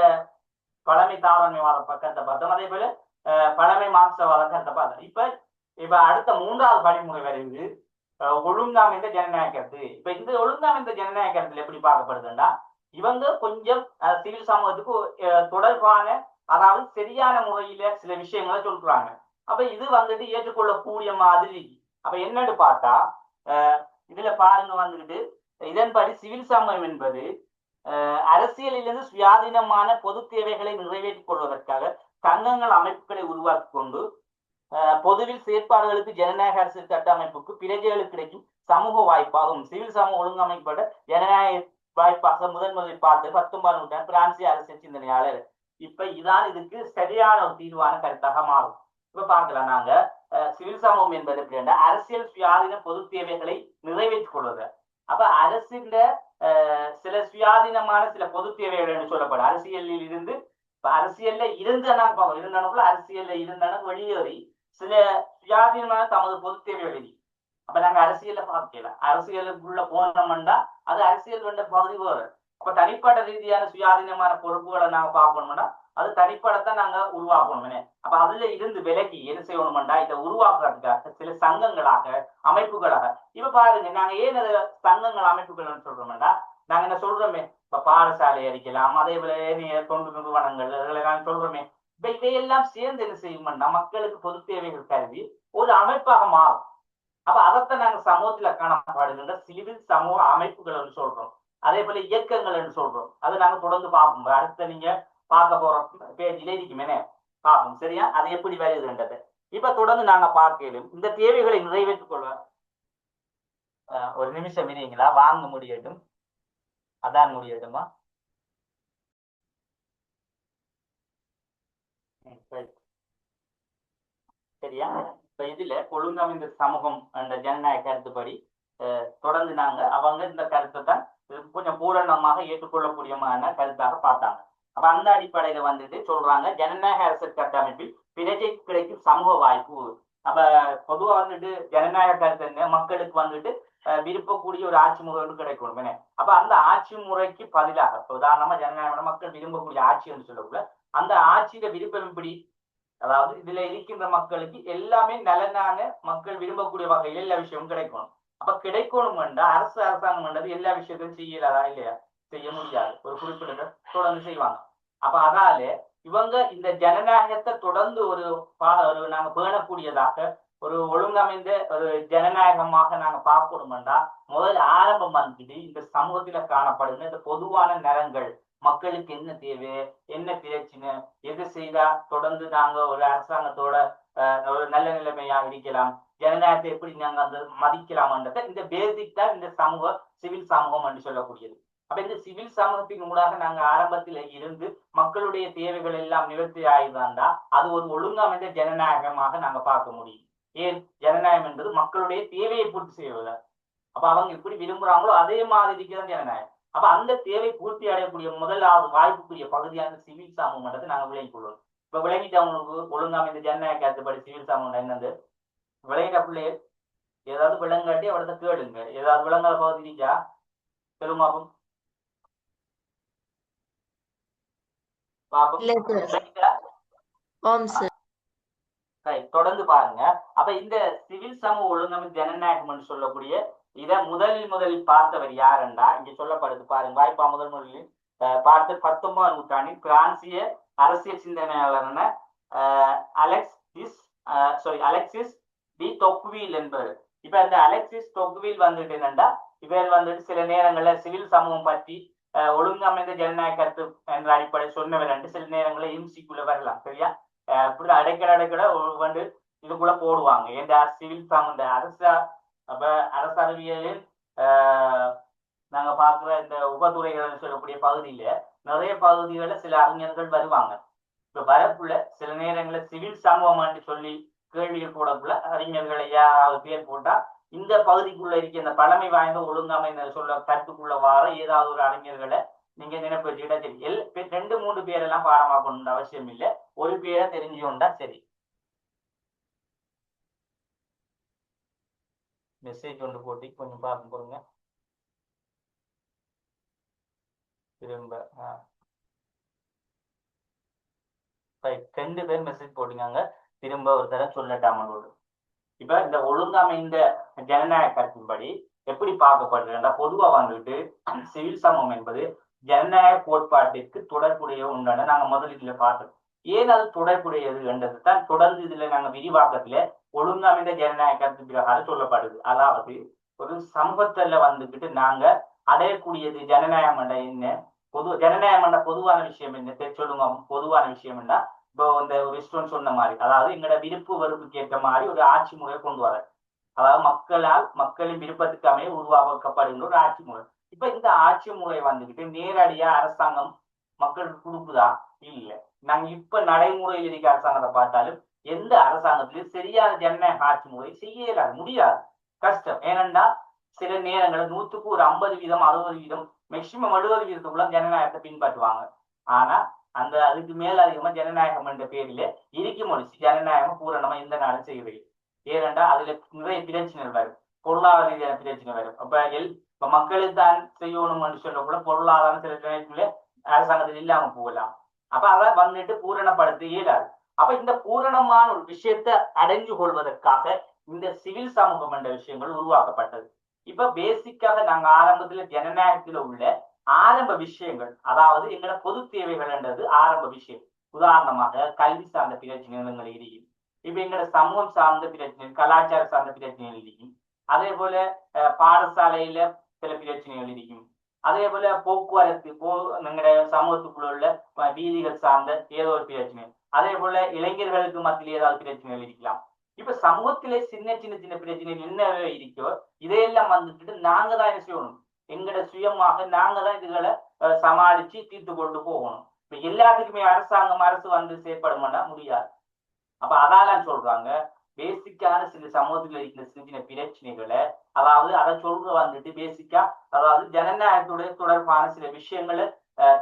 பழமை தாராண்மைவாத பக்கத்தை பார்த்தோம், அதே போல பழமை மார்க்சவாத கருத்தை பார்த்தோம். இப்ப அடுத்த மூன்றாவது படிமுறை வருது ஒழுங்கமைந்த ஜனநாயகத்து. இப்ப இந்த ஒழுங்கமைந்த ஜனநாயகத்துல எப்படி பார்க்கப்படுதுன்னா, இவங்க கொஞ்சம் சிவில் சமூகத்துக்கு தொடர்பான, அதாவது சரியான முறையில சில விஷயங்களை சொல்றாங்க. அப்ப இது வந்துட்டு ஏற்றுக்கொள்ளக்கூடிய மாதிரி. அப்ப என்னன்னு பார்த்தா இதுல பாருங்க வந்துட்டு, இதன்படி சிவில் சமூகம் என்பது அரசியலிலிருந்து சுயாதீனமான பொது தேவைகளை நிறைவேற்றிக் கொள்வதற்காக சங்கங்கள் அமைப்புகளை உருவாக்கி கொண்டு பொதுவில் செயற்பாடுகளுக்கு ஜனநாயக அரசியல் கட்டமைப்புக்கு பிரஜைகளுக்கு கிடைக்கும் சமூக வாய்ப்பாகும். சிவில் சமூக ஒழுங்கமைக்கப்பட்ட ஜனநாயக வாய்ப்பாக முதன்முதலில் பார்த்து 19ஆம் நூற்றாண்டு பிரான்சிய அரசியல் சிந்தனையாளர். இப்ப இதான் இதுக்கு சரியான ஒரு தீர்வான கருத்தாக மாறும். இப்ப பார்க்கலாம், நாங்க சிவில் சமூகம் என்பது எப்படின்னா அரசியல் சுயாதீன பொது தேவைகளை நிறைவேற்றிக் கொள்வது. அப்ப அரசின் சில சுயாதீனமான சில பொது தேவைகள் என்று சொல்லப்படும். அரசியலில் இருந்து அரசியல்ல இருந்தாலும் அரசியல்ல இருந்தாலும் வெளியேறி சில சுயாதீனமான தமது பொது தேவைகள். அப்ப நாங்க அரசியல்ல பார்க்கலாம், அரசியலுக்குள்ள போனோம்னா அது அரசியல் வேண்ட பகுதி வேறு. அப்ப தனிப்பட்ட ரீதியான சுயாதீனமான பொறுப்புகளை நாங்க பார்க்கணும்னா அது தனிப்படத்தான் நாங்க உருவாக்கணுமே. அப்ப அதுல இருந்து விலகி என்ன செய்யணும்டா, இதை உருவாக்குறதுக்காக சில சங்கங்களாக அமைப்புகளாக. இப்ப பாருங்க, நாங்க ஏன் சங்கங்கள் அமைப்புகள் சொல்றோம்டா, நாங்க என்ன சொல்றோமே, இப்ப பாடசாலை அடிக்கலாம், அதே போல தொண்டு நிறுவனங்கள் நாங்க சொல்றோமே. இப்ப இதையெல்லாம் சேர்ந்து என்ன செய்யும்னா மக்களுக்கு பொது தேவைகள் கருதி ஒரு அமைப்பாக மாறும். அப்ப அதைத்தான் நாங்க சமூகத்துல காணப்படுகின்ற சிவில் சமூக அமைப்புகள் சொல்றோம். அதே போல இயக்கங்கள் சொல்றோம். அதை நாங்க தொடர்ந்து பார்ப்போம். அடுத்த நீங்க பார்க்க போற பேஜ்ல இருக்குமே. பார்ப்போம். சரியா, அது எப்படி வருதுன்றது. இப்ப தொடர்ந்து நாங்க பார்க்கலும் இந்த தேவைகளை நிறைவேற்றிக் கொள்வ. ஒரு நிமிஷம் இருங்களா, வாங்க முடியட்டும், அதான் முடியட்டுமா. சரியா, இப்ப இதுல ஒழுங்கமைந்த சமூகம் என்ற ஜனநாயக கருத்துப்படி தொடர்ந்து நாங்க அவங்க இந்த கருத்தை தான் கொஞ்சம் பூரணமாக ஏற்றுக்கொள்ளக்கூடியமான கருத்தாக பார்த்தாங்க. அப்ப அந்த அடிப்படையில வந்துட்டு சொல்றாங்க, ஜனநாயக அரசியல் கட்டமைப்பில் பிரஜைக்கு கிடைக்கும் சமூக வாய்ப்பு. அப்ப பொதுவா வந்துட்டு ஜனநாயக கருத்து மக்களுக்கு வந்துட்டு விருப்பக்கூடிய ஒரு ஆட்சி முறை வந்து கிடைக்கணும். அப்ப அந்த ஆட்சி முறைக்கு பதிலாக உதாரணமா ஜனநாயக மக்கள் விரும்பக்கூடிய ஆட்சி என்று சொல்லக்கூட அந்த ஆட்சியில விருப்பம் இப்படி, அதாவது இதுல இருக்கின்ற மக்களுக்கு எல்லாமே நலனான மக்கள் விரும்பக்கூடிய வகையில் எல்லா விஷயமும் கிடைக்கணும். அப்ப கிடைக்கணும் என்றா அரசாங்கம் என்றது எல்லா விஷயத்தையும் செய்யலாதா இல்லையா? செய்ய முடியாது, ஒரு குறிப்பிட்ட தொடர்ந்து செய்வாங்க. அப்ப அதால இவங்க இந்த ஜனநாயகத்தை தொடர்ந்து ஒரு நாங்க பேணக்கூடியதாக ஒரு ஒழுங்கமைந்த ஒரு ஜனநாயகமாக நாங்க பார்க்கணும்டா முதல் ஆரம்பம் வந்துட்டு இந்த சமூகத்துல காணப்படுகிற இந்த பொதுவான நலன்கள், மக்களுக்கு என்ன தேவை, என்ன பிரச்சனை, எது செய்தா தொடர்ந்து நாங்க ஒரு அரசாங்கத்தோட ஒரு நல்ல நிலைமையா இருக்கலாம், ஜனநாயகத்தை எப்படி நாங்க அந்த மதிக்கலாம்ன்றத இந்த பேசிக் தான் இந்த சமூக சிவில் சமூகம் என்று சொல்லக்கூடியது. அப்ப இந்த சிவில் சமூகத்தின் ஊடாக நாங்க ஆரம்பத்தில் இருந்து மக்களுடைய தேவைகள் எல்லாம் நிவர்த்தி ஆயிருந்தாண்டா அது ஒரு ஒழுங்கமைந்த ஜனநாயகமாக நாங்க பார்க்க முடியும். ஏன் ஜனநாயகம் என்பது மக்களுடைய தேவையை பூர்த்தி செய்வதா. அப்ப அவங்க எப்படி விரும்புறாங்களோ அதே மாதிரி இருக்கிறது ஜனநாயகம். அப்ப அந்த தேவை பூர்த்தி அடையக்கூடிய முதலாவது வாய்ப்புக்குரிய பகுதியான சிவில் சமூகம்ன்றது நாங்க விளங்கிக் கொள்வோம். இப்ப விளங்கிட்டு அவங்களுக்கு ஒழுங்காம இந்த ஜனநாயக கருத்துப்படி சிவில் சமூகம் என்னது விளங்கிட்ட பிள்ளைய ஏதாவது விளங்காட்டி அவடத்தை கேளுங்க. ஏதாவது விளங்காத பகுதி இருக்கா சொல்லுங்க தொடர்ந்து பாருங்க. அப்ப இந்த சிவில் சமூக ஒழுங்கமைப்பு ஜனநாயகம் சொல்லக்கூடிய இத முதலில் பார்த்தவர் யாருண்டா இங்க சொல்லப்படுது பாருங்க. வாய்ப்பா முதலில் பார்த்து 19ஆம் நூற்றாண்டில் பிரான்சிய அரசியல் சிந்தனையாளரான அலெக்சிஸ் டி டொக்வில் என்பவர். இப்ப இந்த அலெக்சிஸ் டொக்வில் வந்துட்டு என்னண்டா இவர் வந்துட்டு சில நேரங்கள்ல சிவில் சமூகம் பற்றி ஒழுங்கமைந்த ஜனநாயக கருத்து என்ற அடிப்படை சொன்னவர் என்று சில நேரங்களில் இம்சிக்குள்ள வரலாம். சரியா, இப்படி அடைக்கட வந்து இதுக்குள்ள போடுவாங்க. இந்த சிவில் சமூக அரசறிவியலில் நாங்க பார்க்கிற இந்த உபதுறைகள் சொல்லக்கூடிய பகுதியில நிறைய பகுதிகளில் சில அறிஞர்கள் வருவாங்க. இப்ப வரப்புள்ள சில நேரங்களில் சிவில் சமூகம் சொல்லி கேள்விகள் போடக்குள்ள அறிஞர்களை யாராவது பேர் போட்டா இந்த பகுதிக்குள்ள இருக்க இந்த பழமை வாய்ந்த ஒழுங்காமை சொல்ல கருத்துக்குள்ள வார ஏதாவது ஒரு அறிஞர்களை நீங்க நினைப்பு வச்சுக்கிட்டா சரி. 2-3 பேரெல்லாம் பாடமாக்கணும்னு அவசியம் இல்லை, ஒரு பேரை தெரிஞ்சுக்கொண்டா சரி. மெசேஜ் ஒன்று போட்டி கொஞ்சம் பார்க்க போறீங்க திரும்ப. 2 பேர் மெசேஜ் போட்டீங்க, திரும்ப ஒரு தடவை சொல்லட்டாமலோடு. இப்ப இந்த ஒழுங்காமை இந்த ஜனநாயக கருத்தின்படி எப்படி பார்க்கப்படுறா பொதுவா வந்துட்டு சிவில் சமூகம் என்பது ஜனநாயக கோட்பாட்டிற்கு தொடர்புடைய ஒன்றான நாங்க முதலீட்டுல பார்த்தோம். ஏன் அது தொடர்புடையது என்றது தான் தொடர்ந்து இதுல நாங்க விரிவாக்கத்துல ஒழுங்கமைந்த ஜனநாயக கருத்து பிரகாரம் சொல்லப்படுது. அதாவது ஒரு சமூகத்துல வந்துகிட்டு நாங்க அடையக்கூடியது ஜனநாயகம் என்ற என்ன, ஜனநாயகம் என்ற பொதுவான விஷயம் என்ன சொல்லுங்க. பொதுவான விஷயம் என்ன, இப்போ இந்த ஒரு ஸ்டோன் சொன்ன மாதிரி, அதாவது எங்களோட விருப்பு வெறுப்புக்கு ஏற்ற மாதிரி ஒரு ஆட்சி முறையை கொண்டு வர, அதாவது மக்களின் விருப்பத்துக்கு அமைய உருவாக்கப்படுகின்ற ஒரு ஆட்சி முறை. இப்ப இந்த ஆட்சி முறை வந்துகிட்டு நேரடியா அரசாங்கம் மக்களுக்கு கொடுக்குதா? இல்லை. நாங்க இப்ப நடைமுறையில் இருக்க அரசாங்கத்தை பார்த்தாலும் எந்த அரசாங்கத்திலும் சரியான ஜனநாயக ஆட்சி முறை செய்ய முடியாது, கஷ்டம். ஏனென்றா சில நேரங்களில் 100க்கு ஒரு 50%, 60%, மேக்சிமம் 70%க்குள்ள ஜனநாயகத்தை பின்பற்றுவாங்க. ஆனா அந்த அதுக்கு மேல அதிகமா ஜனநாயகம் என்ற பேரில இருக்கும் முடிச்சு ஜனநாயகம் பூரணமா எந்த நாடும் செய்யவில்லை. ஏனென்றா அதுல நிறைய பிரச்சனைகள் வரும், பொருளாதார ரீதியான பிரச்சனை வரும். இப்ப மக்களுக்கு தான் செய்யணும்னு சொல்லக்கூட பொருளாதார சில நேரத்துல அரசாங்கத்தில் இல்லாம போகலாம். அப்ப அதை வந்துட்டு பூரணப்படுத்த இயலாது. அப்ப இந்த பூரணமான ஒரு விஷயத்தை அடைஞ்சு கொள்வதற்காக இந்த சிவில் சமூகம் என்ற விஷயங்கள் உருவாக்கப்பட்டது. இப்ப பேசிக்காக நாங்க ஆரம்பத்துல ஜனநாயகத்துல உள்ள ஆரம்ப விஷயங்கள், அதாவது எங்களோட பொது தேவைகள் என்றது ஆரம்ப விஷயம். உதாரணமாக கல்வி சார்ந்த பிரச்சனைகள் இருக்கும், இப்ப எங்களோட சமூகம் சார்ந்த பிரச்சனை, கலாச்சார சார்ந்த பிரச்சனைகள் இருக்கும், அதே போல பாடசாலையில சில பிரச்சனைகள் இருக்கும், அதே போல போக்குவரத்து எங்களுடைய சமூகத்துக்குள்ள உள்ள வீதிகள் சார்ந்த ஏதோ ஒரு பிரச்சனை, அதே போல இளைஞர்களுக்கு மத்தியில் ஏதாவது பிரச்சனைகள் இருக்கலாம். இப்ப சமூகத்திலே சின்ன சின்ன சின்ன பிரச்சனைகள் என்னவே இருக்கோ இதையெல்லாம் வந்துட்டு நாங்க தான் என்ன செய்யணும், எங்கட சுயமாக நாங்க தான் இதுகளை சமாளிச்சு தீர்த்து கொண்டு போகணும். இப்ப எல்லாத்துக்குமே அரசாங்கம் அரசு வந்து செயற்படுமானா முடியாது. அப்ப அதான் சொல்றாங்க, பேசிக்கான சில சமூகத்துல இருக்கிற சின்ன சின்ன பிரச்சனைகளை, அதாவது அதை சொல்ற வந்துட்டு பேசிக்கா, அதாவது ஜனநாயகத்துடைய தொடர்பான சில விஷயங்களை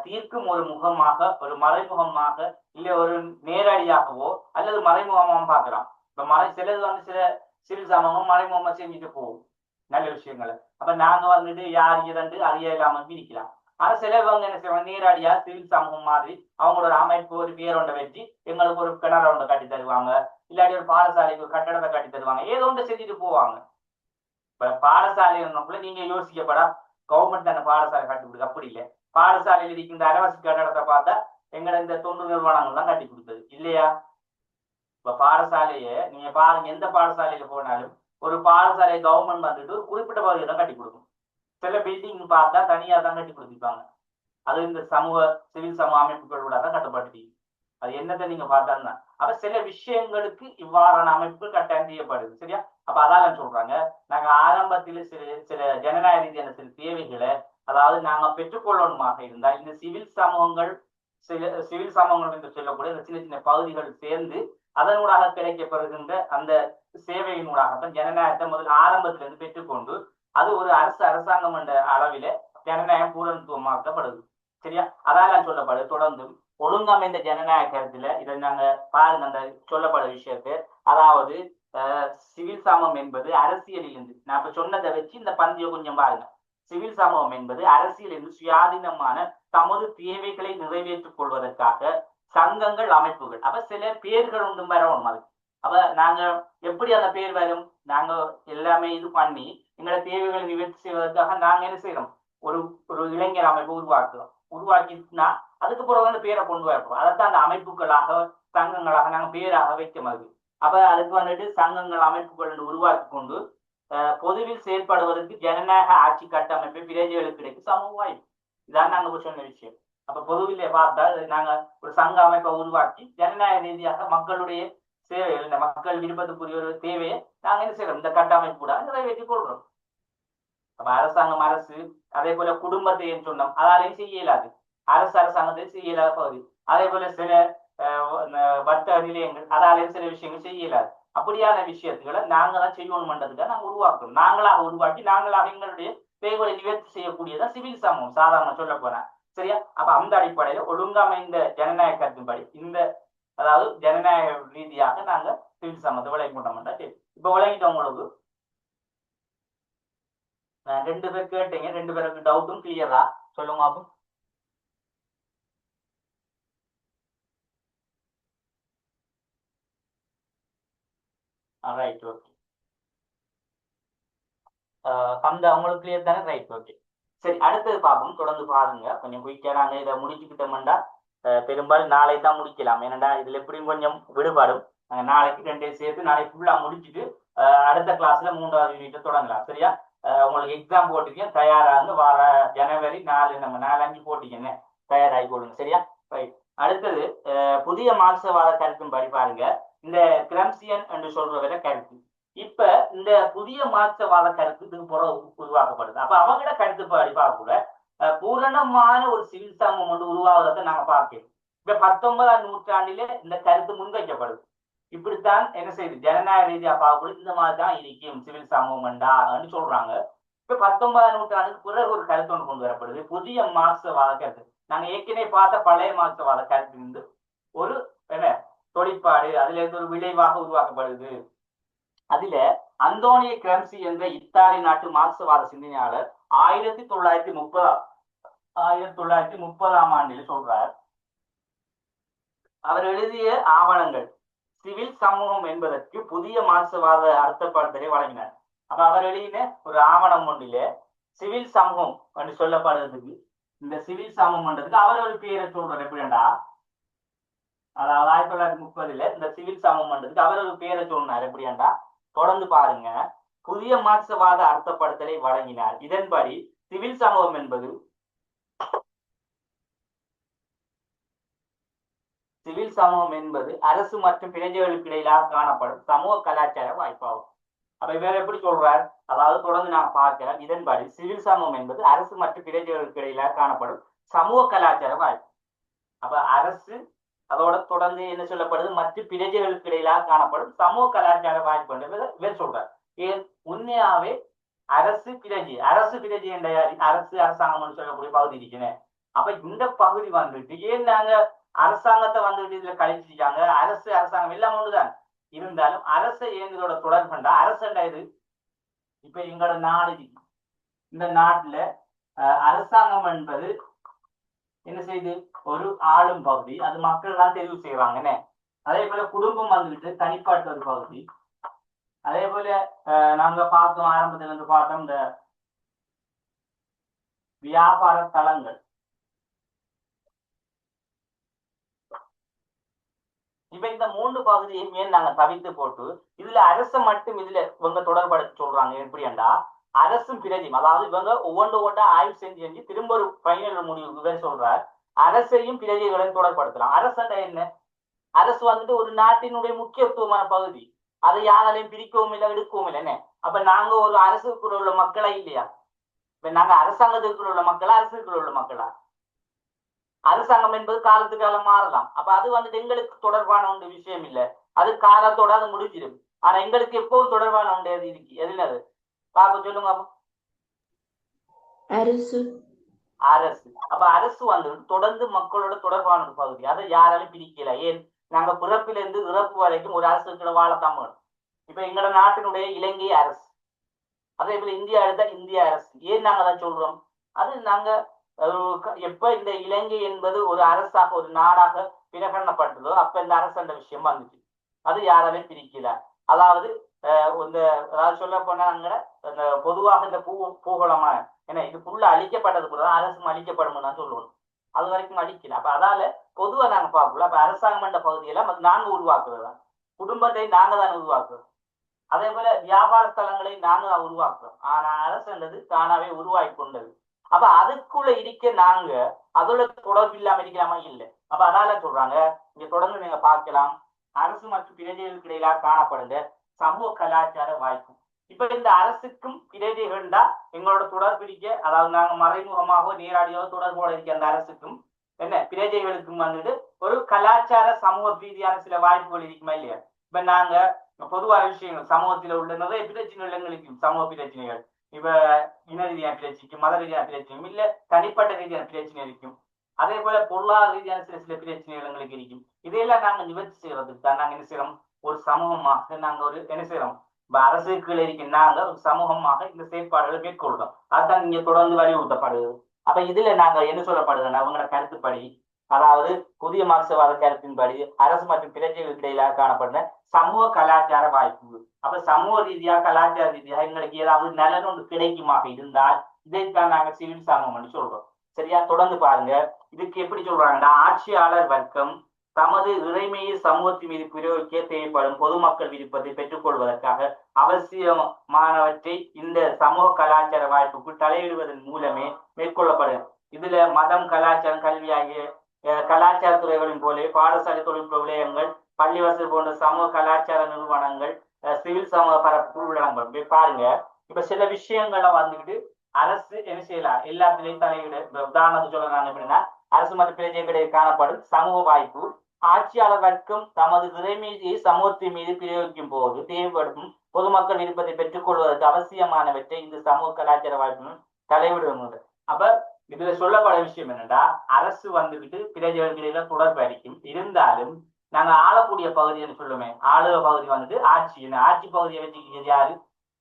தீர்க்கும் ஒரு முகமாக, ஒரு மறைமுகமாக, இல்ல ஒரு நேரடியாகவோ அல்லது மறைமுகமாக பார்க்கலாம். இப்ப சிலது வந்து சில சிவில் சமூகம் மறைமுகமா செஞ்சுட்டு போகும் நல்ல விஷயங்களை. அப்ப நாங்க வந்துட்டு யார் இரண்டு அறிய இல்லாம பிரிக்கலாம். ஆனா சிலவங்க என்ன செய்வாங்க, நேரடியா சிவில் சமூகம் மாதிரி அவங்களோட அமைப்பு ஒரு பேர் ஒன்றை வச்சு எங்களுக்கு ஒரு கிணறு ஒன்றை கட்டி தருவாங்க, இல்லாட்டி ஒரு பாடசாலைக்கு ஒரு கட்டடத்தை கட்டி தருவாங்க, ஏதோ ஒன்று செஞ்சுட்டு போவாங்க. இப்ப பாடசாலை நீங்க யோசிக்கப்படா கவர்மெண்ட் அந்த பாடசாலை கட்டி கொடுக்கு, அப்படி இல்லை. பாடசாலையில் இருக்கின்ற அரசு கட்டடத்தை பார்த்தா எங்களை இந்த தொண்டு நிறுவனங்கள் தான் கட்டி கொடுத்தது இல்லையா? இப்ப பாடசாலையை நீங்க பாருங்க, எந்த பாடசாலையில போனாலும் ஒரு பாடசாலை கவர்மெண்ட் வந்துட்டு ஒரு குறிப்பிட்ட பகுதியை தான் கட்டி கொடுக்கும். சில பில்டிங் பார்த்தா தனியா தான் கட்டி கொடுத்துருப்பாங்க. அது இந்த சிவில் சமூக அமைப்புகளோட தான் கட்டப்பட்டு, அது என்னத்தை நீங்க பார்த்தாலும். அப்ப சில விஷயங்களுக்கு இவ்வாறான அமைப்புகள் கட்டாயம் செய்யப்படுது. சரியா? அப்ப அதான் சொல்றாங்க, நாங்க ஆரம்பத்தில் சில சில ஜனநாயக ரீதியான சில தேவைகளை, அதாவது நாங்க பெற்றுக்கொள்ளணுமாக இருந்தால் இந்த சிவில் சமூகங்கள் என்று சொல்லக்கூடிய இந்த சின்ன சின்ன பகுதிகள் சேர்ந்து அதனூடாக கிடைக்கப்படுகின்ற அந்த சேவையினூடாகத்தான் ஜனநாயகத்தை முதல் ஆரம்பத்திலிருந்து பெற்றுக்கொண்டு அது ஒரு அரசாங்கம் என்ற அளவில ஜனநாயகம் பூரணத்துவமாக்கப்படுது. சரியா? அதான் சொல்லப்படுது. தொடர்ந்து ஒழுங்கமைந்த ஜனநாயக கருத்துல இதை நாங்க பாருங்க, அந்த சொல்லப்பட விஷயத்தை, அதாவது சிவில் சமூகம் என்பது அரசியலில் இருந்து, நான் இப்ப சொன்னதை வச்சு இந்த பந்தியை கொஞ்சம் பாருங்க. சிவில் சமூகம் என்பது அரசியல் என்று சுயாதீனமான தமது தேவைகளை நிறைவேற்றிக் கொள்வதற்காக சங்கங்கள், அமைப்புகள். அப்ப சில பேர்கள் ஒன்றும் வரணும் அதுக்கு. அப்ப நாங்க எப்படி அந்த பேர் வரும், நாங்க எல்லாமே இது பண்ணி எங்களோட தேவைகளை நிவர்த்தி செய்வதற்காக நாங்க என்ன செய்யறோம், ஒரு ஒரு இளைஞர் அமைப்பை உருவாக்கினா அதுக்கு பிறகு அந்த பேரை கொண்டு வரப்போம். அதைத்தான் அந்த அமைப்புகளாக சங்கங்களாக நாங்க பேராக வைக்க மாதிரி. அப்ப அதுக்கு வந்துட்டு சங்கங்கள், அமைப்புகள் என்று உருவாக்கி கொண்டு பொதுவில் செயற்படுவதற்கு ஜனநாயக ஆட்சி கட்டமைப்பை பிரஜைகளுக்கு கிடைக்கும் சமூக வாய்ப்பு. இதான் நாங்க சொன்ன விஷயம். அப்ப பொதுவிலே பார்த்தா நாங்க ஒரு சங்க அமைப்பை உருவாக்கி ஜனநாயக ரீதியாக மக்களுடைய சேவைகள், இந்த மக்கள் விருப்பத்துக்குரிய ஒரு தேவையை நாங்க என்ன செய்யறோம், இந்த கட்டமைப்பு கூட நிறைவேற்றிக் கொள்றோம். அப்ப அரசாங்கம், அரசு, அதே போல குடும்பத்தை சொன்னோம், அதாலையும் செய்ய இயலாது. அரசாங்கத்தை செய்ய இயலாத பகுதி. அதே போல சில வர்த்தக நிலையங்கள், அதாலையும் சில விஷயங்கள் செய்ய இயலாது. அப்படியான விஷயத்துக்களை நாங்க தான் செய்யணும்ன்றதுக்காக நாங்க உருவாக்குறோம். நாங்களாக உருவாக்கி நாங்களாக எங்களுடைய தேவைகளை நிவர்த்தி செய்யக்கூடியதான் சிவில் சமூகம் சாதாரண சொல்ல போறேன். சரியா? அப்ப அந்த அடிப்படையில ஒழுங்கமைந்த ஜனநாயக கருத்தின்படி இந்த, அதாவது ஜனநாயக ரீதியாக நாங்க சிவில் சமூகத்தை விளங்கிட்டோம்னா சரி. இப்ப விளங்கிட்டவங்களுக்கு ரெண்டு பேர் கேட்டீங்க, ரெண்டு பேருக்கு டவுட்டும் கிளியரா சொல்லுங்க அப்போ. Right, okay. அந்த அவங்களுக்கு கிளியர் தானே? Right, okay. சரி, அடுத்தது பார்ப்போம். தொடர்ந்து பாருங்க. கொஞ்சம் குயிக்கா நாங்க இதை முடிச்சுக்கிட்டோம்னா பெரும்பாலும் நாளை தான் முடிக்கலாம். ஏன்னா இதுல எப்படியும் கொஞ்சம் விடுபடும். நாளைக்கு 2 சேர்த்து நாளைக்கு ஃபுல்லா முடிச்சுட்டு அடுத்த கிளாஸ்ல 3வது யூனிட்டை தொடங்கலாம். சரியா? உங்களுக்கு எக்ஸாம் போட்டுக்கீங்க, தயாராக வர ஜனவரி 4 நம்ம 4-5 போட்டிக்கங்க, தயாராகி கொள்ளுங்க. சரியா? ரைட். அடுத்தது புதிய மார்க்சவாத கருத்தின்படி பாருங்க, இந்த கிரம்சியன் என்று சொல்றவரை கருத்து. இப்ப இந்த புதிய மார்க்சவாத கருத்து உருவாக்கப்படுது. அப்ப அவங்களோட கருத்துப்படி பார்க்கல பூரணமான ஒரு சிவில் சமூகம் ஒன்று உருவாவதை நாங்க பார்க்கிறோம். இப்ப 19ஆம் நூற்றாண்டிலே இந்த கருத்து முன்வைக்கப்படுது. இப்படித்தான் என்ன செய்யுது, ஜனநாயக ரீதியா பார்க்கக்கூட இந்த மாதிரிதான் இருக்கும் சிவில் சமூகம்டான்னு சொல்றாங்க. இப்ப 19ஆம் நூற்றாண்டுக்கு பிறகு ஒரு கருத்து ஒன்று கொண்டு வரப்படுது, புதிய மார்க்சவாத கருத்து. நாங்க ஏற்கனவே பார்த்த பழைய மார்க்சவாத கருத்து இருந்து ஒரு என்ன தொழிற்பாடு, அதுல இருந்து ஒரு விளைவாக உருவாக்கப்படுது. அதுல அந்தோனிய கிரம்சி என்ற இத்தாலி நாட்டு மார்க்சவாத சிந்தனையாளர் 1930ஆம் ஆண்டில் சொல்றார். அவர் எழுதிய ஆவணங்கள் சிவில் சமூகம் என்பதற்கு புதிய மார்க்சவாத அர்த்தப்படுத்தலை வழங்கினார். அப்ப அவர் எழுதின ஒரு ஆவணம் ஒன்றிலே சிவில் சமூகம் என்று சொல்லப்படுறதுக்கு, இந்த சிவில் சமூகம்ன்றதுக்கு அவர் ஒரு பேரை சொல்றார். எப்படின்னா, அதாவது 1930 இந்த சிவில் சமூகம்ன்றதுக்கு அவர் ஒரு பேரை சொன்னார். எப்படின்னா, தொடர்ந்து பாருங்க, புதிய மார்க்சவாத அர்த்தப்படுத்தலை வழங்கினார். இதன்படி சிவில் சமூகம் என்பது சிவில் சமூகம் என்பது அரசு மற்றும் பிரஜைகளுக்கு இடையிலாக காணப்படும் சமூக கலாச்சார வாய்ப்பாகும். அப்ப இவர் எப்படி சொல்றார்? அதாவது தொடர்ந்து நான் பார்க்கிறேன். இதன்படி சிவில் சமூகம் என்பது அரசு மற்றும் பிரஜைகளுக்கு இடையிலாக காணப்படும் சமூக கலாச்சார வாய்ப்பு. அப்ப அரசு அதோட தொடர்ந்து என்ன சொல்லப்படுது? மற்ற பிரஜைகளுக்கு இடையிலாக காணப்படும் சமூக கலாச்சார வாய்ப்பு என்று இவர் சொல்றார். ஏன் உண்மையாவே அரசு பிரஜை என்ற அரசு அரசாங்கம் சொல்லக்கூடிய பகுதி இருக்கிறேன். அப்ப இந்த பகுதி வந்துட்டு ஏன் நாங்க அரசாங்கத்தை வந்துட்டு இதுல கழிச்சிருக்காங்க? அரசாங்கம் எல்லாம் ஒண்ணுதான் இருந்தாலும் அரசை ஏன் இதோட தொடர்புண்டா? அரசண்டா இது இப்ப எங்களோட நாடு, இந்த நாட்டுல அரசாங்கம் என்பது என்ன செய்யுது? ஒரு ஆளும் பகுதி, அது மக்கள் தான் தெரிவு செய்வாங்கன்னு. அதே போல குடும்பம் வந்துட்டு தனிப்பட்ட ஒரு பகுதி. அதே போல நாங்க பார்த்தோம், ஆரம்பத்துல இருந்து பார்த்தோம் இந்த வியாபார தளங்கள். இப்ப இந்த 3 பகுதியுமே நாங்க தவிர்த்து போட்டு இதுல அரசு மட்டும் இதுல இவங்க தொடர்படுத்த சொல்றாங்க. எப்படின்னா அரசும் பிரஜையும், அதாவது இவங்க ஒவ்வொன்றா ஆய்வு செஞ்சு திரும்ப ஒரு பைனல் முடிவுக்கு சொல்றார். அரசையும் பிரஜைகளையும் தொடர்படுத்தலாம். அரசண்டா என்ன? அரசு வந்துட்டு ஒரு நாட்டினுடைய முக்கியத்துவமான பகுதி. அதை யாராலையும் பிரிக்கவும் இல்லை, எடுக்கவும் இல்லை. என்ன அப்ப நாங்க ஒரு அரசுக்குள்ள உள்ள மக்களா இல்லையா? இப்ப நாங்க அரசாங்கத்துக்குள்ள உள்ள மக்களா, அரசுக்குள்ள உள்ள மக்களா? அரசாங்கம் என்பது காலத்துக்கு காலம் மாறலாம். அப்ப அது வந்துட்டு எங்களுக்கு தொடர்பான ஒன்று விஷயம் இல்லை. அது காலத்தோட அது முடிஞ்சிடும். ஆனா எங்களுக்கு எப்பவும் தொடர்பான ஒன்று எது இருக்கு? எதுனது பாப்ப சொல்லுங்க. அரசு. அப்ப அரசு வந்து தொடர்ந்து மக்களோட தொடர்பான பகுதி. அதை யாராலும் பிரிக்கல. ஏன்? நாங்க பிறப்பிலிருந்து இறப்பு வரைக்கும் ஒரு அரசுக்கு வாழத்தான் வேணும். இப்ப எங்களோட நாட்டினுடைய இலங்கை அரசு, அதே போல இந்தியா எடுத்தா இந்திய அரசு. ஏன் நாங்க அதை சொல்றோம்? அது நாங்க எப்ப இந்த இலங்கை என்பது ஒரு அரசாக, ஒரு நாடாக பிரகடனப்பட்டதோ அப்ப இந்த அரசு விஷயம் வந்துச்சு. அது யாராலையும் பிரிக்கல. அதாவது அதாவது சொல்ல போனா பொதுவாக இந்த பூகோளமான ஏன்னா இது ஃபுல்லா அழிக்கப்பட்டது கூட அரசும் அழிக்கப்படும் தான் சொல்லுவோம். அது வரைக்கும் அழிக்கல. அப்ப அதால பொதுவா நாங்க பார்க்கல. அப்ப அரசாங்கம் என்ற பகுதியெல்லாம் நாங்க உருவாக்குறது தான். குடும்பத்தை நாங்க தான் உருவாக்குறோம். அதே போல வியாபார ஸ்தலங்களை நாங்க தான் உருவாக்குறோம். ஆனா அரசுன்றது தானாவே உருவாக்கி கொண்டது. அப்ப அதுக்குள்ள இருக்க நாங்க அதோட தொடர்பு இல்லாம இருக்கலாமா? இல்லை. அப்ப அதால சொல்றாங்க, இங்க தொடர்ந்து நீங்க பார்க்கலாம், அரசு மற்றும் பிரஜைகளுக்கு இடையிலாக காணப்படுங்க சமூக கலாச்சார வாய்ப்பு. இப்ப இந்த அரசுக்கும் பிரஜைகள் தான் எங்களோட தொடர்பிடிக்க, அதாவது நாங்க மறைமுகமாக நேரடியாக தொடர்போட இருக்க அந்த அரசுக்கும் என்ன பிரஜைகளுக்கும் வந்துட்டு ஒரு கலாச்சார சமூக ரீதியான சில வாய்ப்புகள் இருக்குமா இல்லையா? இப்ப நாங்க பொதுவான விஷயங்கள் சமூகத்தில் உள்ள நிறைய பிரச்சனைகள் எங்களுக்கு சமூக பிரச்சனைகள், இப்ப இன ரீதியான பிரச்சனைக்கும் மத ரீதியான பிரச்சனையும் இல்ல தனிப்பட்ட ரீதியான பிரச்சனை இருக்கும். அதே போல பொருளாதார ரீதியான சில பிரச்சனைகள் எங்களுக்கு இருக்கும். இதையெல்லாம் நாங்க நிவர்த்தி செய்யறதுக்கு தான் நாங்க என்ன செய்யறோம்? ஒரு சமூகமாக நாங்க ஒரு என்ன செய்யறோம்? அரசுக்குள்ள இருக்க நாங்க ஒரு சமூகமாக இந்த செயற்பாடுகளை மேற்கொள்றோம். அதுதான் இங்க தொடர்ந்து வலியுறுத்தப்படுது. அப்ப இதுல நாங்க என்ன சொல்லப்படுதுன்னா அவங்களோட கருத்துப்படி, அதாவது புதிய மார்க்சவாத கருத்தின்படி அரசு மற்றும் பிரஜைகளுக்கு இடையிலாக காணப்படுற சமூக கலாச்சார வாய்ப்பு. அப்ப சமூக ரீதியா கலாச்சார ரீதியா எங்களுக்கு ஏதாவது நலன் ஒன்று கிடைக்குமாக இருந்தால் இதைத்தான் நாங்க சிவில் சமூகம் சொல்றோம். சரியா? தொடர்ந்து பாருங்க. இதுக்கு எப்படி சொல்றாங்கன்னா, ஆட்சியாளர் வர்க்கம் தமது இறைமையை சமூகத்தின் மீது பிரயோகிக்க தேவைப்படும் பொதுமக்கள் விருப்பத்தை பெற்றுக் கொள்வதற்காக அவசியமானவற்றை இந்த சமூக கலாச்சார வாய்ப்புக்கு தலையிடுவதன் மூலமே மேற்கொள்ளப்படும். இதுல மதம், கலாச்சாரம், கல்வி ஆகிய கலாச்சார துறைகளின் போல பாடசாலை தொழில்நுட்ப விடயங்கள், பள்ளிவாசல் போன்ற சமூக கலாச்சார நிறுவனங்கள், சிவில் சமூக பரப்பு உள்ளடங்கும். பாருங்க, இப்ப சில விஷயங்களை வந்துக்கிட்டு அரசு என்ன செய்யலாம்? எல்லாத்திலையும் தலையிட. உதாரணத்துக்கு சொல்றாங்க அப்படின்னா, அரசு மற்றும் பிரஜைகளிடையே காணப்படும் சமூக வாய்ப்பு ஆட்சியாளர் வர்க்கம் தமது இறைமையை சமூகத்தின் மீது பிரயோகிக்கும் போது தேவைப்படும் பொதுமக்கள் விருப்பத்தை பெற்றுக் கொள்வதற்கு அவசியமானவற்றை இந்த சமூக கலாச்சார வாய்ப்பு தலைவிடுவது. அப்ப இதுல சொல்லப்பட விஷயம் என்னன்னா, அரசு வந்துகிட்டு பிரஜைகளிடையில தொடர்பு அளிக்கும். இருந்தாலும் நாங்க ஆளக்கூடிய பகுதின்னு சொல்லுமே, ஆளுக பகுதி வந்துட்டு ஆட்சி பகுதியை வச்சுக்கிறது யாரு?